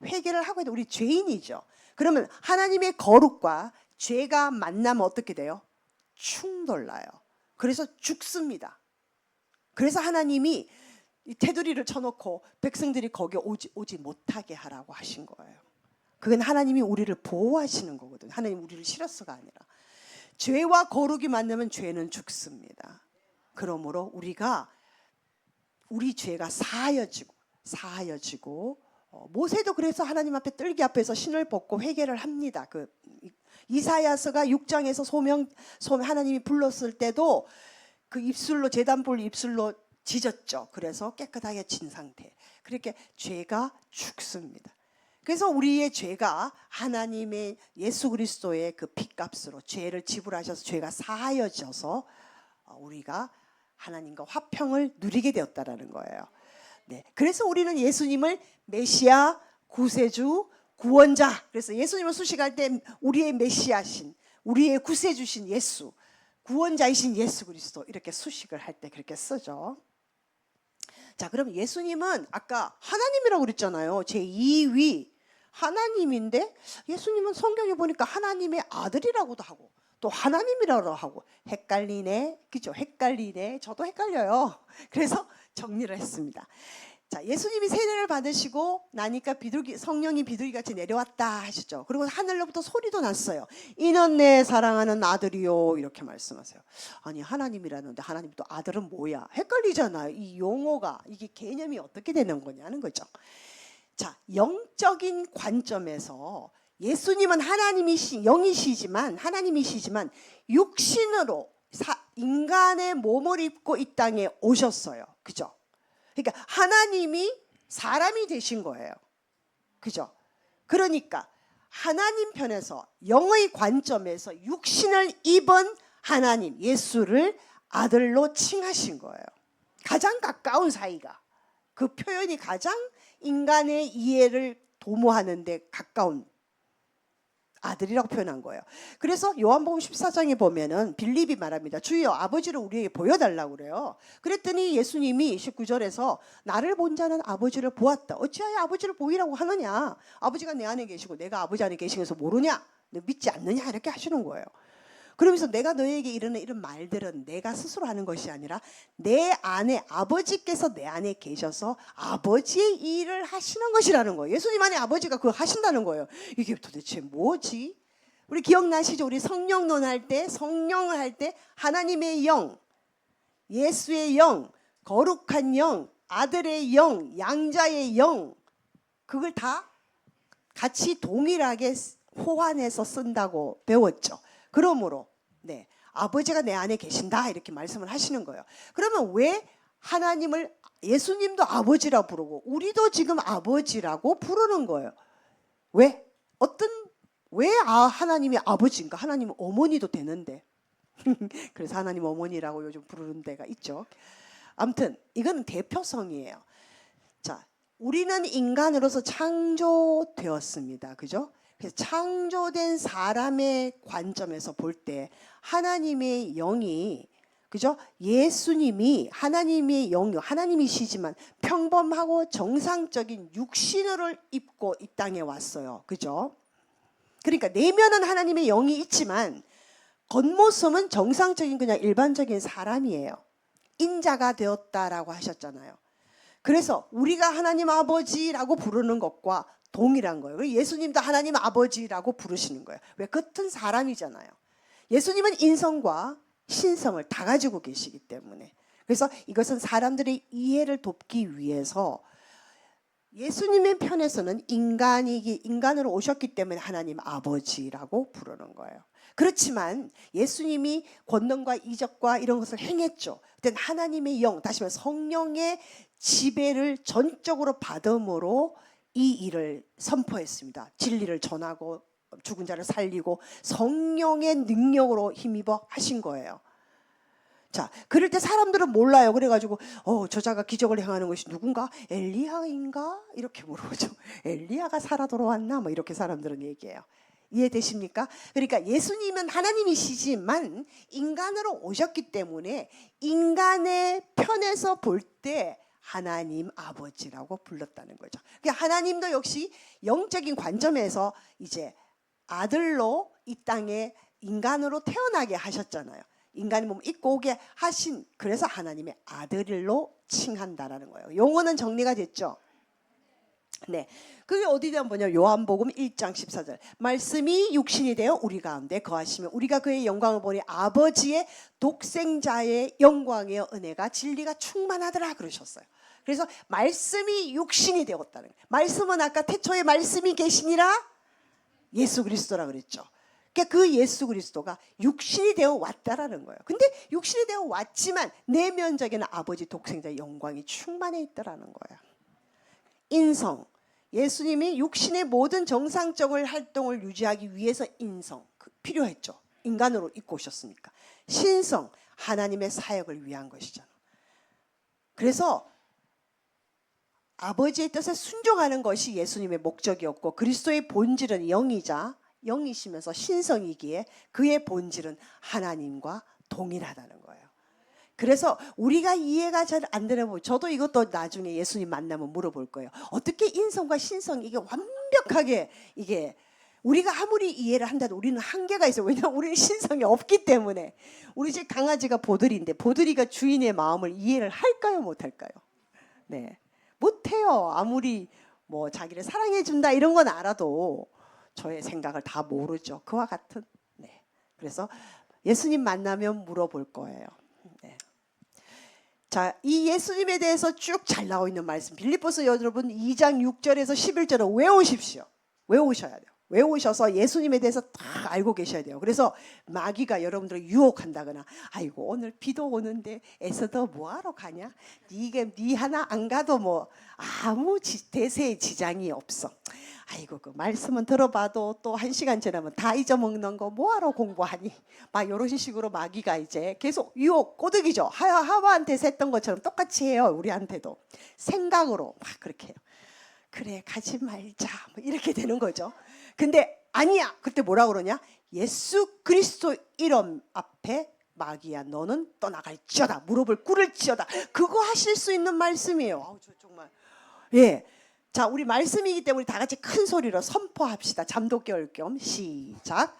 회개를 하고 있는, 우리 죄인이죠. 그러면 하나님의 거룩과 죄가 만나면 어떻게 돼요? 충돌나요. 그래서 죽습니다. 그래서 하나님이 이 테두리를 쳐놓고 백성들이 거기 오지 못하게 하라고 하신 거예요. 그건 하나님이 우리를 보호하시는 거거든요. 하나님 우리를 싫어서가 아니라. 죄와 거룩이 만나면 죄는 죽습니다. 그러므로 우리 죄가 사하여지고 모세도 그래서 하나님 앞에 뜰기 앞에서 신을 벗고 회개를 합니다. 이사야서가 6장에서 하나님이 불렀을 때도 그 입술로 제단볼 입술로 짖었죠. 그래서 깨끗하게 진 상태. 그렇게 죄가 죽습니다. 그래서 우리의 죄가 하나님의 예수 그리스도의 그 피값으로 죄를 지불하셔서 죄가 사하여져서 우리가 하나님과 화평을 누리게 되었다라는 거예요. 네, 그래서 우리는 예수님을 메시아, 구세주, 구원자. 그래서 예수님을 수식할 때 우리의 메시아신, 우리의 구세주신 예수, 구원자이신 예수 그리스도 이렇게 수식을 할 때 그렇게 쓰죠. 자, 그럼 예수님은 아까 하나님이라고 그랬잖아요. 제2위 하나님인데 예수님은 성경에 보니까 하나님의 아들이라고도 하고 또 하나님이라고 하고 헷갈리네. 그죠? 헷갈리네. 저도 헷갈려요. 그래서 정리를 했습니다. 자, 예수님이 세례를 받으시고 나니까 성령이 비둘기같이 내려왔다 하시죠. 그리고 하늘로부터 소리도 났어요. 이는 내 사랑하는 아들이요. 이렇게 말씀하세요. 아니, 하나님이라는데 하나님 또 아들은 뭐야? 헷갈리잖아요. 이 용어가, 이게 개념이 어떻게 되는 거냐는 거죠. 자, 영적인 관점에서 예수님은 영이시지만 하나님이시지만 육신으로 인간의 몸을 입고 이 땅에 오셨어요. 그죠? 그러니까 하나님이 사람이 되신 거예요. 그죠? 그러니까 하나님 편에서 영의 관점에서 육신을 입은 하나님 예수를 아들로 칭하신 거예요. 가장 가까운 사이가, 그 표현이 가장 인간의 이해를 도모하는 데 가까운 아들이라고 표현한 거예요. 그래서 요한복음 14장에 보면은 빌립이 말합니다. 주여 아버지를 우리에게 보여달라고 그래요. 그랬더니 예수님이 19절에서 나를 본 자는 아버지를 보았다. 어찌하여 아버지를 보이라고 하느냐. 아버지가 내 안에 계시고 내가 아버지 안에 계시면서 모르냐. 너 믿지 않느냐. 이렇게 하시는 거예요. 그러면서 내가 너에게 이르는 이런 말들은 내가 스스로 하는 것이 아니라 내 안에 아버지께서 내 안에 계셔서 아버지의 일을 하시는 것이라는 거예요. 예수님 안에 아버지가 그거 하신다는 거예요. 이게 도대체 뭐지? 우리 기억나시죠? 우리 성령론 할 때, 성령을 할 때 하나님의 영, 예수의 영, 거룩한 영, 아들의 영, 양자의 영, 그걸 다 같이 동일하게 호환해서 쓴다고 배웠죠. 그러므로 아버지가 내 안에 계신다 이렇게 말씀을 하시는 거예요. 그러면 왜 하나님을 예수님도 아버지라 부르고 우리도 지금 아버지라고 부르는 거예요? 왜? 하나님이 아버지인가? 하나님은 어머니도 되는데 그래서 하나님 어머니라고 요즘 부르는 데가 있죠. 아무튼 이건 대표성이에요. 자, 우리는 인간으로서 창조되었습니다. 그죠? 그래서 창조된 사람의 관점에서 볼 때 하나님의 영이, 그죠? 예수님이 하나님의 영이 하나님이시지만 평범하고 정상적인 육신을 입고 이 땅에 왔어요. 그죠? 그러니까 내면은 하나님의 영이 있지만 겉모습은 정상적인 그냥 일반적인 사람이에요. 인자가 되었다라고 하셨잖아요. 그래서 우리가 하나님 아버지라고 부르는 것과 동일한 거예요. 예수님도 하나님 아버지라고 부르시는 거예요. 왜? 같은 사람이잖아요. 예수님은 인성과 신성을 다 가지고 계시기 때문에. 그래서 이것은 사람들의 이해를 돕기 위해서 예수님의 편에서는 인간으로 오셨기 때문에 하나님 아버지라고 부르는 거예요. 그렇지만 예수님이 권능과 이적과 이런 것을 행했죠. 그때 하나님의 영, 다시 말해서 성령의 지배를 전적으로 받음으로 이 일을 선포했습니다. 진리를 전하고 죽은 자를 살리고 성령의 능력으로 힘입어 하신 거예요. 자, 그럴 때 사람들은 몰라요. 그래가지고 저자가 기적을 행하는 것이 누군가? 엘리야인가? 이렇게 물어보죠. 엘리야가 살아 돌아왔나? 뭐 이렇게 사람들은 얘기해요. 이해되십니까? 그러니까 예수님은 하나님이시지만 인간으로 오셨기 때문에 인간의 편에서 볼 때 하나님 아버지라고 불렀다는 거죠. 그러니까 하나님도 역시 영적인 관점에서 이제 아들로 이 땅에 인간으로 태어나게 하셨잖아요. 인간의 몸을 입고 오게 하신, 그래서 하나님의 아들로 칭한다라는 거예요. 용어는 정리가 됐죠? 네, 그게 어디다 뭐냐, 요한복음 1장 14절 말씀이 육신이 되어 우리 가운데 거하시면 우리가 그의 영광을 보니 아버지의 독생자의 영광의 은혜가 진리가 충만하더라 그러셨어요. 그래서 말씀이 육신이 되었다는 거예요. 말씀은 아까 태초에 말씀이 계시니라 예수 그리스도라 그랬죠. 그러니까 그 예수 그리스도가 육신이 되어 왔다라는 거예요. 근데 육신이 되어 왔지만 내면적인 아버지 독생자의 영광이 충만해 있더라는 거예요. 인성, 예수님이 육신의 모든 정상적인 활동을 유지하기 위해서 인성 필요했죠. 인간으로 입고 오셨으니까. 신성, 하나님의 사역을 위한 것이잖아. 그래서 아버지의 뜻에 순종하는 것이 예수님의 목적이었고, 그리스도의 본질은 영이자 영이시면서 신성이기에 그의 본질은 하나님과 동일하다는 거예요. 그래서 우리가 이해가 잘 안 되는 부분, 저도 이것도 나중에 예수님 만나면 물어볼 거예요. 어떻게 인성과 신성이 이게 완벽하게, 이게 우리가 아무리 이해를 한다도 우리는 한계가 있어요. 왜냐하면 우리는 신성이 없기 때문에. 우리 집 강아지가 보들인데 보들이가 주인의 마음을 이해를 할까요, 못할까요? 네, 못해요. 아무리 뭐 자기를 사랑해준다 이런 건 알아도 저의 생각을 다 모르죠. 그와 같은. 네, 그래서 예수님 만나면 물어볼 거예요. 네. 자, 이 예수님에 대해서 쭉 잘 나와 있는 말씀, 빌립보서 여러분 2장 6절에서 11절을 외우십시오. 외우셔야 돼요. 외우셔서 예수님에 대해서 다 알고 계셔야 돼요. 그래서 마귀가 여러분들을 유혹한다거나, 아이고 오늘 비도 오는데 애써도 뭐하러 가냐, 네 하나 안 가도 뭐 아무 대세에 지장이 없어, 아이고 그 말씀은 들어봐도 또 1시간 지나면 다 잊어먹는 거 뭐하러 공부하니, 막 이런 식으로 마귀가 이제 계속 유혹, 꼬드기죠. 하와한테 했던 것처럼 똑같이 해요. 우리한테도 생각으로 막 그렇게 해요. 그래 가지 말자 뭐 이렇게 되는 거죠. 근데 아니야, 그때 뭐라 그러냐, 예수 그리스도 이름 앞에 마귀야 너는 떠나갈지어다, 무릎을 꿇을지어다. 그거 하실 수 있는 말씀이에요. 아우, 저 정말. 예, 자, 우리 말씀이기 때문에 다 같이 큰 소리로 선포합시다. 잠도 깨울 겸 시작.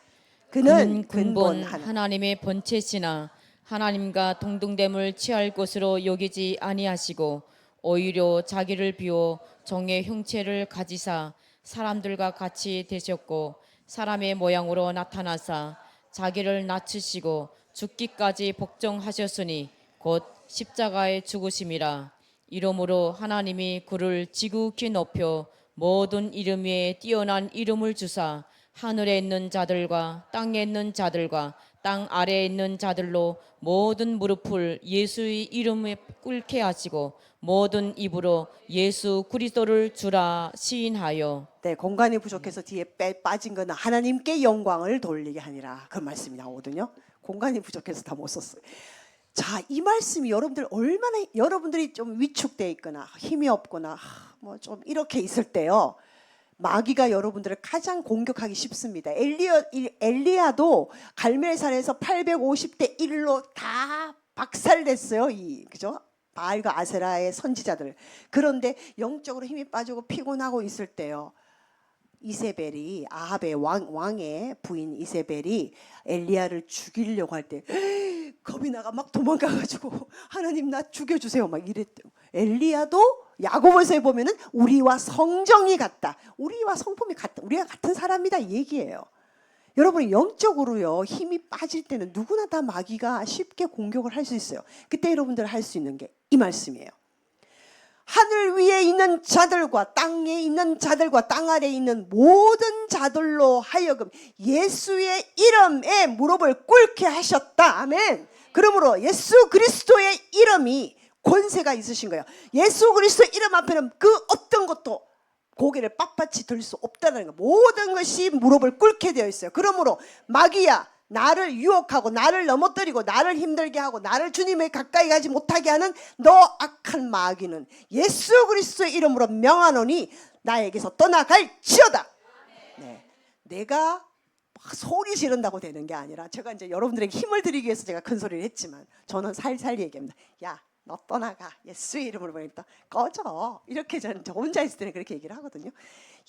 그는 근본 하나님의 본체시나 하나님과 동등됨을 취할 것으로 여기지 아니하시고 오히려 자기를 비워 종의 형체를 가지사 사람들과 같이 되셨고 사람의 모양으로 나타나사 자기를 낮추시고 죽기까지 복종하셨으니 곧 십자가에 죽으심이라. 이러므로 하나님이 그를 지극히 높여 모든 이름 위에 뛰어난 이름을 주사 하늘에 있는 자들과 땅에 있는 자들과 땅 아래에 있는 자들로 모든 무릎을 예수의 이름에 꿇게 하시고 모든 입으로 예수 그리스도를 주라 시인하여. 네, 공간이 부족해서 뒤에 빠진 건 하나님께 영광을 돌리게 하니라, 그 말씀이 나오거든요. 공간이 부족해서 다 못 썼어요. 자, 이 말씀이 여러분들 얼마나, 여러분들이 좀 위축돼 있거나 힘이 없거나 뭐 좀 이렇게 있을 때요, 마귀가 여러분들을 가장 공격하기 쉽습니다. 엘리야도 갈멜산에서 850대 1로 다 박살냈어요. 그죠? 바알과 아세라의 선지자들. 그런데 영적으로 힘이 빠지고 피곤하고 있을 때요, 이세벨이, 아합의 왕의 부인 이세벨이 엘리야를 죽이려고 할 때 겁이 나가 막 도망가가지고 하나님 나 죽여주세요 막 이랬대요. 엘리야도 야고보서에 보면은 우리와 성정이 같다, 우리와 성품이 같다, 우리가 같은 사람이다 이 얘기예요. 여러분 영적으로요 힘이 빠질 때는 누구나 다 마귀가 쉽게 공격을 할 수 있어요. 그때 여러분들 할 수 있는 게 이 말씀이에요. 하늘 위에 있는 자들과 땅에 있는 자들과 땅 아래에 있는 모든 자들로 하여금 예수의 이름에 무릎을 꿇게 하셨다. 아멘. 그러므로 예수 그리스도의 이름이 권세가 있으신 거예요. 예수 그리스도 이름 앞에는 그 어떤 것도 고개를 빳빳이 들 수 없다는 거. 모든 것이 무릎을 꿇게 되어 있어요. 그러므로 마귀야, 나를 유혹하고 나를 넘어뜨리고 나를 힘들게 하고 나를 주님에 가까이 가지 못하게 하는 너 악한 마귀는 예수 그리스도의 이름으로 명하노니 나에게서 떠나갈지어다. 네, 내가 막 소리 지른다고 되는 게 아니라, 제가 이제 여러분들에게 힘을 드리기 위해서 제가 큰 소리를 했지만 저는 살살 얘기합니다. 야, 너 떠나가. 예수의 이름으로 보니까 꺼져. 이렇게 저는 저 혼자 있을 때는 그렇게 얘기를 하거든요.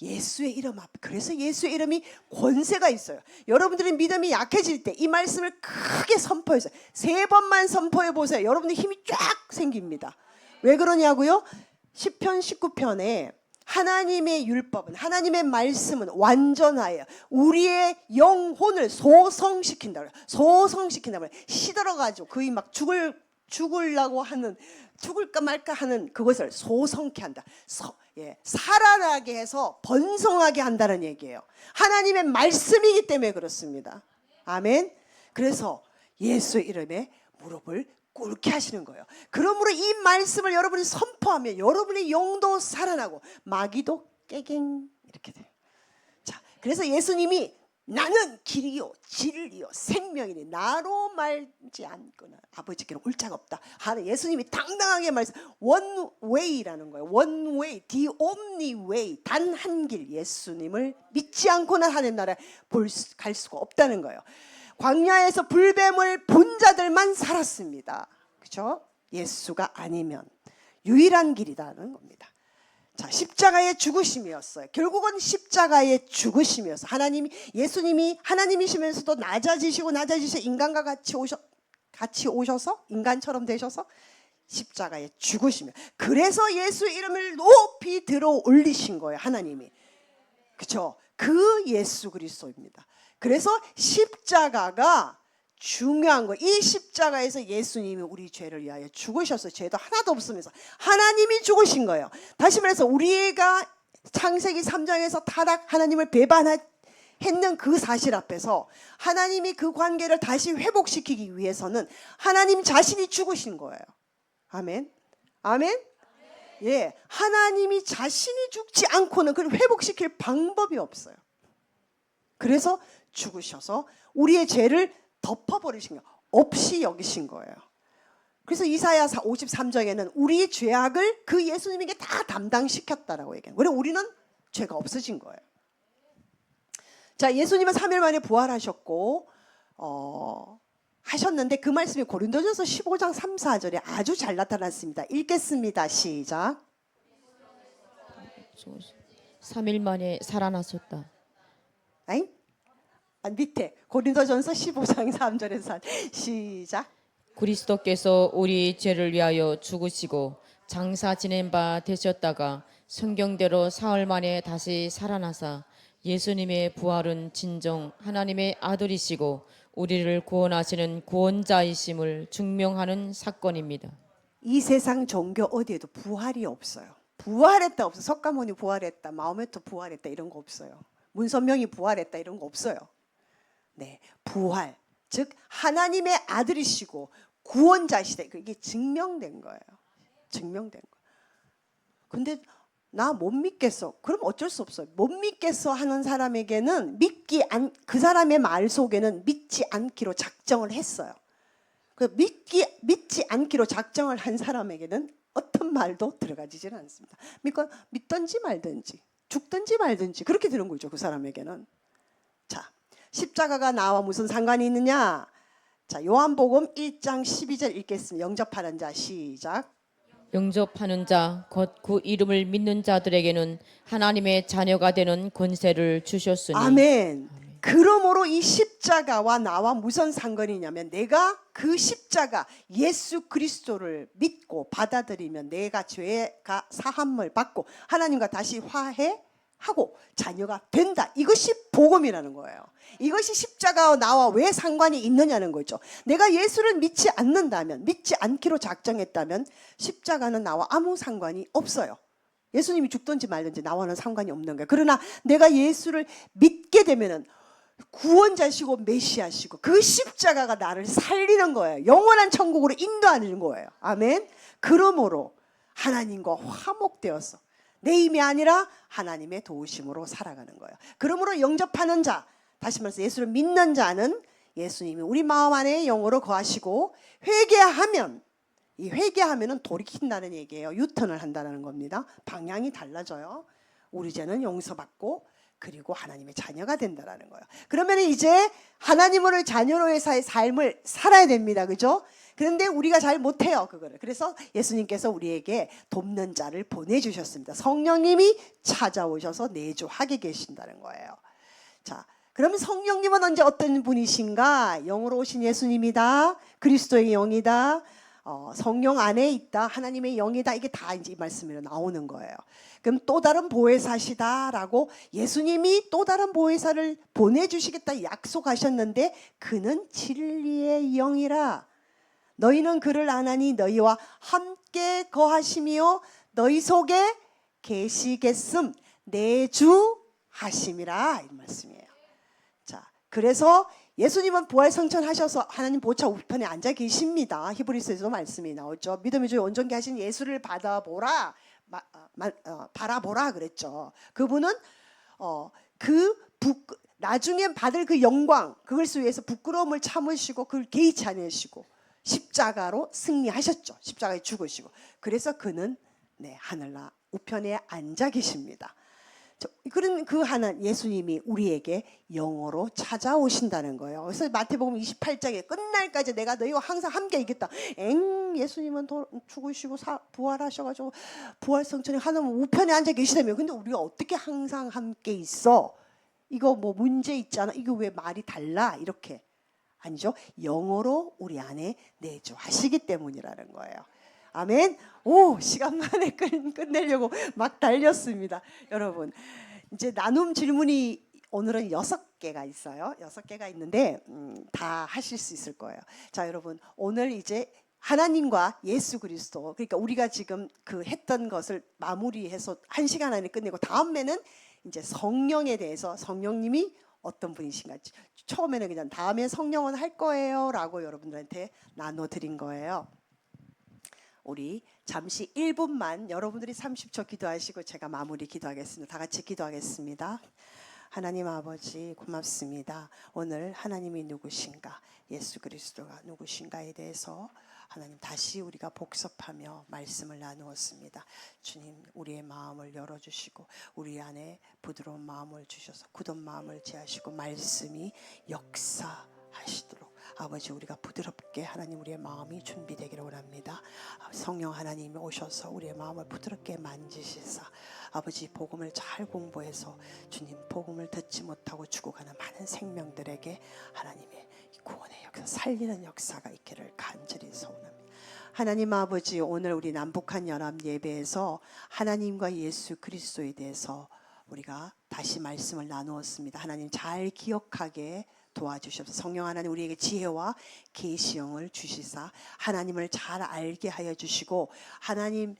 예수의 이름 앞에. 그래서 예수의 이름이 권세가 있어요. 여러분들의 믿음이 약해질 때 이 말씀을 크게 선포해서 3번만 선포해 보세요. 여러분들 힘이 쫙 생깁니다. 왜 그러냐고요? 시편 19편에 하나님의 율법은, 하나님의 말씀은 완전하여 우리의 영혼을 소성시킨다. 소성시킨다. 시들어가지고 거의 막 죽으려고 하는, 죽을까 말까 하는 그것을 소성케 한다. 살아나게 해서 번성하게 한다는 얘기예요. 하나님의 말씀이기 때문에 그렇습니다. 아멘. 그래서 예수의 이름에 무릎을 꿇게 하시는 거예요. 그러므로 이 말씀을 여러분이 선포하면 여러분의 영도 살아나고 마귀도 깨갱 이렇게 돼요. 자, 그래서 예수님이 나는 길이요 진리요 생명이니 나로 말지 않거나 아버지께는 올 자가 없다 하는 예수님이 당당하게 말씀. one way라는 거예요. one way, the only way. 단 한 길. 예수님을 믿지 않고는 하나님 나라에 갈 수가 없다는 거예요. 광야에서 불뱀을 본 자들만 살았습니다. 그렇죠? 예수가 아니면 유일한 길이라는 겁니다. 자, 십자가의 죽으심이었어요. 결국은 십자가의 죽으심이었어요. 예수님이 하나님이시면서도 낮아지시고 인간과 같이 오셔서 인간처럼 되셔서 십자가의 죽으심이에요. 그래서 예수 이름을 높이 들어 올리신 거예요. 하나님이. 그렇죠? 그 예수 그리스도입니다. 그래서 십자가가 중요한 거예요. 이 십자가에서 예수님이 우리 죄를 위하여 죽으셔서 죄도 하나도 없으면서 하나님이 죽으신 거예요. 다시 말해서 우리가 창세기 3장에서 하나님을 배반했는 그 사실 앞에서 하나님이 그 관계를 다시 회복시키기 위해서는 하나님 자신이 죽으신 거예요. 아멘. 아멘. 예, 하나님이 자신이 죽지 않고는 그걸 회복시킬 방법이 없어요. 그래서 죽으셔서 우리의 죄를 덮어버리신 거예요. 없이 여기신 거예요. 그래서 이사야 53장에는 우리의 죄악을 그 예수님에게 다 담당시켰다라고 얘기해요. 그래서 우리는 죄가 없어진 거예요. 자, 예수님은 3일 만에 부활하셨고 하셨는데 그 말씀이 고린도전서 15장 3, 4절에 아주 잘 나타났습니다. 읽겠습니다. 시작. 3일 만에 살아나셨다. 밑에 고린도전서 15장 3절에서 시작. 그리스도께서 우리 죄를 위하여 죽으시고 장사 지낸 바 되셨다가 성경대로 사흘 만에 다시 살아나사 예수님의 부활은 진정 하나님의 아들이시고 우리를 구원하시는 구원자이심을 증명하는 사건입니다. 이 세상 종교 어디에도 부활이 없어요. 부활했다 없어. 석가모니 부활했다, 마호메토 부활했다 이런 거 없어요. 문선명이 부활했다 이런 거 없어요. 네, 부활, 즉 하나님의 아들이시고 구원자시다. 이게 증명된 거예요. 증명된 거. 근데 나 못 믿겠어. 그럼 어쩔 수 없어요. 못 믿겠어 하는 사람에게는 그 사람의 말 속에는 믿지 않기로 작정을 했어요. 믿지 않기로 작정을 한 사람에게는 어떤 말도 들어가지는 않습니다. 믿든지 말든지 죽든지 말든지 그렇게 되는 거죠. 그 사람에게는. 자, 십자가가 나와 무슨 상관이 있느냐? 자, 요한복음 1장 12절 읽겠습니다. 영접하는 자 시작. 영접하는 자 곧 그 이름을 믿는 자들에게는 하나님의 자녀가 되는 권세를 주셨으니. 아멘. 그러므로 이 십자가와 나와 무슨 상관이냐면 내가 그 십자가 예수 그리스도를 믿고 받아들이면 내가 죄가 사함을 받고 하나님과 다시 화해하고 자녀가 된다. 이것이 복음이라는 거예요. 이것이 십자가와 나와 왜 상관이 있느냐는 거죠. 내가 예수를 믿지 않는다면, 믿지 않기로 작정했다면 십자가는 나와 아무 상관이 없어요. 예수님이 죽든지 말든지 나와는 상관이 없는 거예요. 그러나 내가 예수를 믿게 되면은 구원자시고 메시아시고 그 십자가가 나를 살리는 거예요. 영원한 천국으로 인도하는 거예요. 아멘. 그러므로 하나님과 화목되어서 내 힘이 아니라 하나님의 도우심으로 살아가는 거예요. 그러므로 영접하는 자, 다시 말해서 예수를 믿는 자는 예수님이 우리 마음 안에 영으로 거하시고 회개하면은 돌이킨다는 얘기예요. 유턴을 한다는 겁니다. 방향이 달라져요. 우리 죄는 용서받고 그리고 하나님의 자녀가 된다라는 거예요. 그러면 이제 하나님으로 자녀로의 삶을 살아야 됩니다. 그죠? 그런데 우리가 잘 못해요, 그거를. 그래서 예수님께서 우리에게 돕는 자를 보내주셨습니다. 성령님이 찾아오셔서 내주하게 계신다는 거예요. 자, 그러면 성령님은 언제 어떤 분이신가? 영으로 오신 예수님이다. 그리스도의 영이다. 성령 안에 있다. 하나님의 영이다. 이게 다 이제 이 말씀으로 나오는 거예요. 그럼 또 다른 보혜사시다라고 예수님이 또 다른 보혜사를 보내주시겠다 약속하셨는데 그는 진리의 영이라. 너희는 그를 아나니 너희와 함께 거하시며 너희 속에 계시겠음 내주하심이라 이 말씀이에요. 자, 그래서 예수님은 부활성천하셔서 하나님 보좌 우편에 앉아 계십니다. 히브리서에서도 말씀이 나오죠. 믿음의 주 온전케 하신 예수를 바라보라 그랬죠. 그분은 나중에 받을 그 영광 그것을 위해서 부끄러움을 참으시고 그걸 개의치 않으시고 십자가로 승리하셨죠. 십자가에 죽으시고 그래서 그는 하늘나 우편에 앉아 계십니다. 그런 그 하나님 예수님이 우리에게 영으로 찾아오신다는 거예요. 그래서 마태복음 28장에 끝날까지 내가 너희와 항상 함께 있겠다. 예수님은 죽으시고 부활하셔가지고 부활성천에 하나님 우편에 앉아 계시다며. 근데 우리가 어떻게 항상 함께 있어? 이거 뭐 문제 있잖아. 이거 왜 말이 달라? 이렇게 아니죠. 영으로 우리 안에 내주하시기 때문이라는 거예요. 아멘. 오, 시간만에 끝내려고 막 달렸습니다. 여러분, 이제 나눔 질문이 오늘은 6개가 있어요. 6개가 있는데 다 하실 수 있을 거예요. 자, 여러분, 오늘 이제 하나님과 예수 그리스도, 그러니까 우리가 지금 그 했던 것을 마무리해서 1시간 안에 끝내고 다음에는 이제 성령에 대해서 성령님이 어떤 분이신가. 처음에는 그냥 다음에 성령은 할 거예요라고 여러분들한테 나눠드린 거예요. 우리 잠시 1분만 여러분들이 30초 기도하시고 제가 마무리 기도하겠습니다. 다 같이 기도하겠습니다. 하나님 아버지 고맙습니다. 오늘 하나님이 누구신가, 예수 그리스도가 누구신가에 대해서 하나님 다시 우리가 복습하며 말씀을 나누었습니다. 주님, 우리의 마음을 열어주시고 우리 안에 부드러운 마음을 주셔서 굳은 마음을 제하시고 말씀이 역사하시도록 아버지 우리가 부드럽게 하나님 우리의 마음이 준비되기를 원합니다. 성령 하나님이 오셔서 우리의 마음을 부드럽게 만지시사 아버지 복음을 잘 공부해서 주님 복음을 듣지 못하고 죽어가는 많은 생명들에게 하나님의 구원의 역사 살리는 역사가 있기를 간절히 소원합니다. 하나님 아버지 오늘 우리 남북한 연합 예배에서 하나님과 예수 그리스도에 대해서 우리가 다시 말씀을 나누었습니다. 하나님 잘 기억하게 도와주시옵소서. 성령 하나님 우리에게 지혜와 계시형을 주시사 하나님을 잘 알게 하여 주시고 하나님의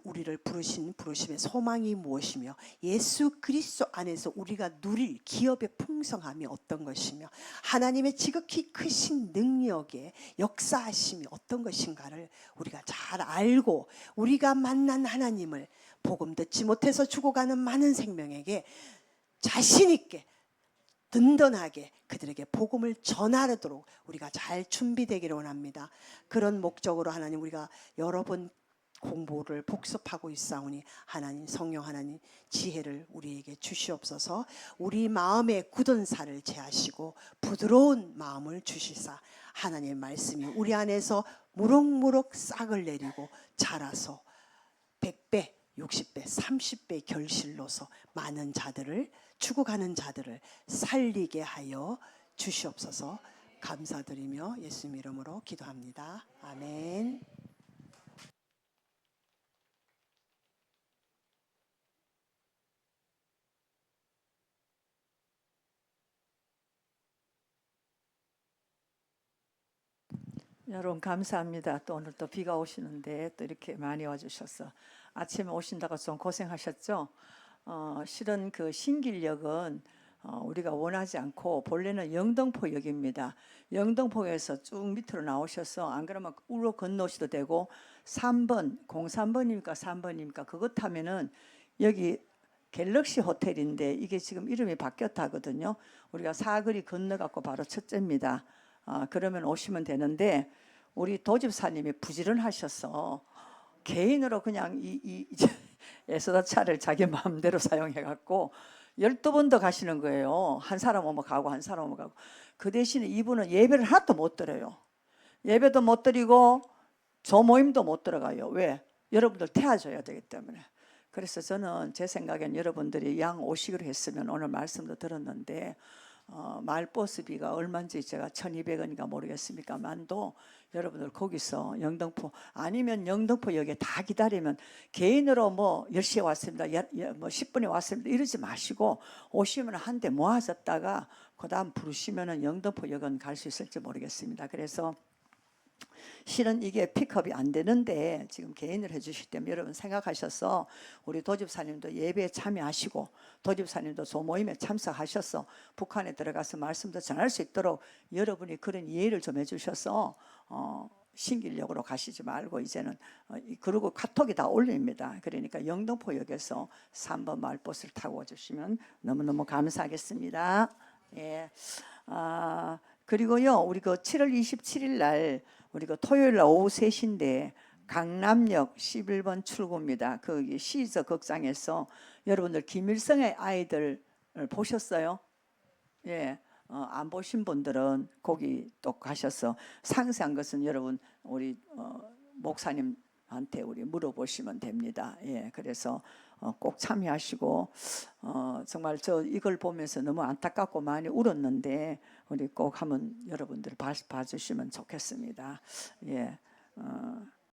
우리를 부르신 부르심의 소망이 무엇이며 예수 그리스도 안에서 우리가 누릴 기업의 풍성함이 어떤 것이며 하나님의 지극히 크신 능력의 역사하심이 어떤 것인가를 우리가 잘 알고 우리가 만난 하나님을 복음 듣지 못해서 죽어가는 많은 생명에게 자신 있게 든든하게 그들에게 복음을 전하도록 우리가 잘 준비되기를 원합니다. 그런 목적으로 하나님 우리가 여러 번 공부를 복습하고 있사오니 하나님 성령 하나님 지혜를 우리에게 주시옵소서. 우리 마음의 굳은 살을 제하시고 부드러운 마음을 주시사 하나님의 말씀이 우리 안에서 무럭무럭 싹을 내리고 자라서 100배 60배 30배 결실로서 많은 자들을 죽어가는 자들을 살리게 하여 주시옵소서. 감사드리며 예수님 이름으로 기도합니다. 아멘. 여러분 감사합니다. 또 오늘 또 비가 오시는데 또 이렇게 많이 와주셔서 아침에 오신다고 좀 고생하셨죠. 실은 그 신길역은 우리가 원하지 않고 본래는 영등포역입니다. 영등포에서 쭉 밑으로 나오셔서 안 그러면 우로 건너오셔도 되고 3번 03번입니까 3번입니까 그거 타면은 여기 갤럭시 호텔인데 이게 지금 이름이 바뀌었다거든요. 우리가 사거리 건너갖고 바로 첫째입니다. 그러면 오시면 되는데 우리 도집사님이 부지런하셔서 개인으로 그냥 에스더 차를 자기 마음대로 사용해갖고 12번 더 가시는 거예요. 한 사람 오면 가고 한 사람 오면 가고. 그 대신에 이분은 예배를 하나도 못 드려요. 예배도 못 드리고 조모임도 못 들어가요. 왜? 여러분들 태워줘야 되기 때문에. 그래서 저는 제 생각엔 여러분들이 양 오시기로 했으면 오늘 말씀도 들었는데 말버스비가 얼마인지 제가 1,200원인가 모르겠습니까만도 여러분들 거기서 영등포 아니면 영등포역에 다 기다리면 개인으로 뭐 10시에 왔습니다. 뭐 10분에 왔습니다. 이러지 마시고 오시면 한 대 모아졌다가 그 다음 부르시면은 영등포역은 갈 수 있을지 모르겠습니다. 그래서 실은 이게 픽업이 안 되는데 지금 개인을 해주실 때 여러분 생각하셔서 우리 도집사님도 예배에 참여하시고 도집사님도 소모임에 참석하셔서 북한에 들어가서 말씀도 전할 수 있도록 여러분이 그런 이해를 좀 해주셔서 신길역으로 가시지 말고 이제는 그리고 카톡이 다 올립니다. 그러니까 영등포역에서 3번 마을버스를 타고 와주시면 너무너무 감사하겠습니다. 예. 그리고요 우리 그 7월 27일 날 우리 그 토요일 날 오후 3시인데 강남역 11번 출구입니다. 그 시저 극장에서 여러분들 김일성의 아이들 보셨어요? 예. 안 보신 분들은 거기 또 가셔서 상세한 것은 여러분 우리 목사님한테 우리 물어보시면 됩니다. 예. 그래서 꼭 참여하시고 정말 저 이걸 보면서 너무 안타깝고 많이 울었는데 우리 꼭 한번 여러분들 봐주시면 좋겠습니다. 예.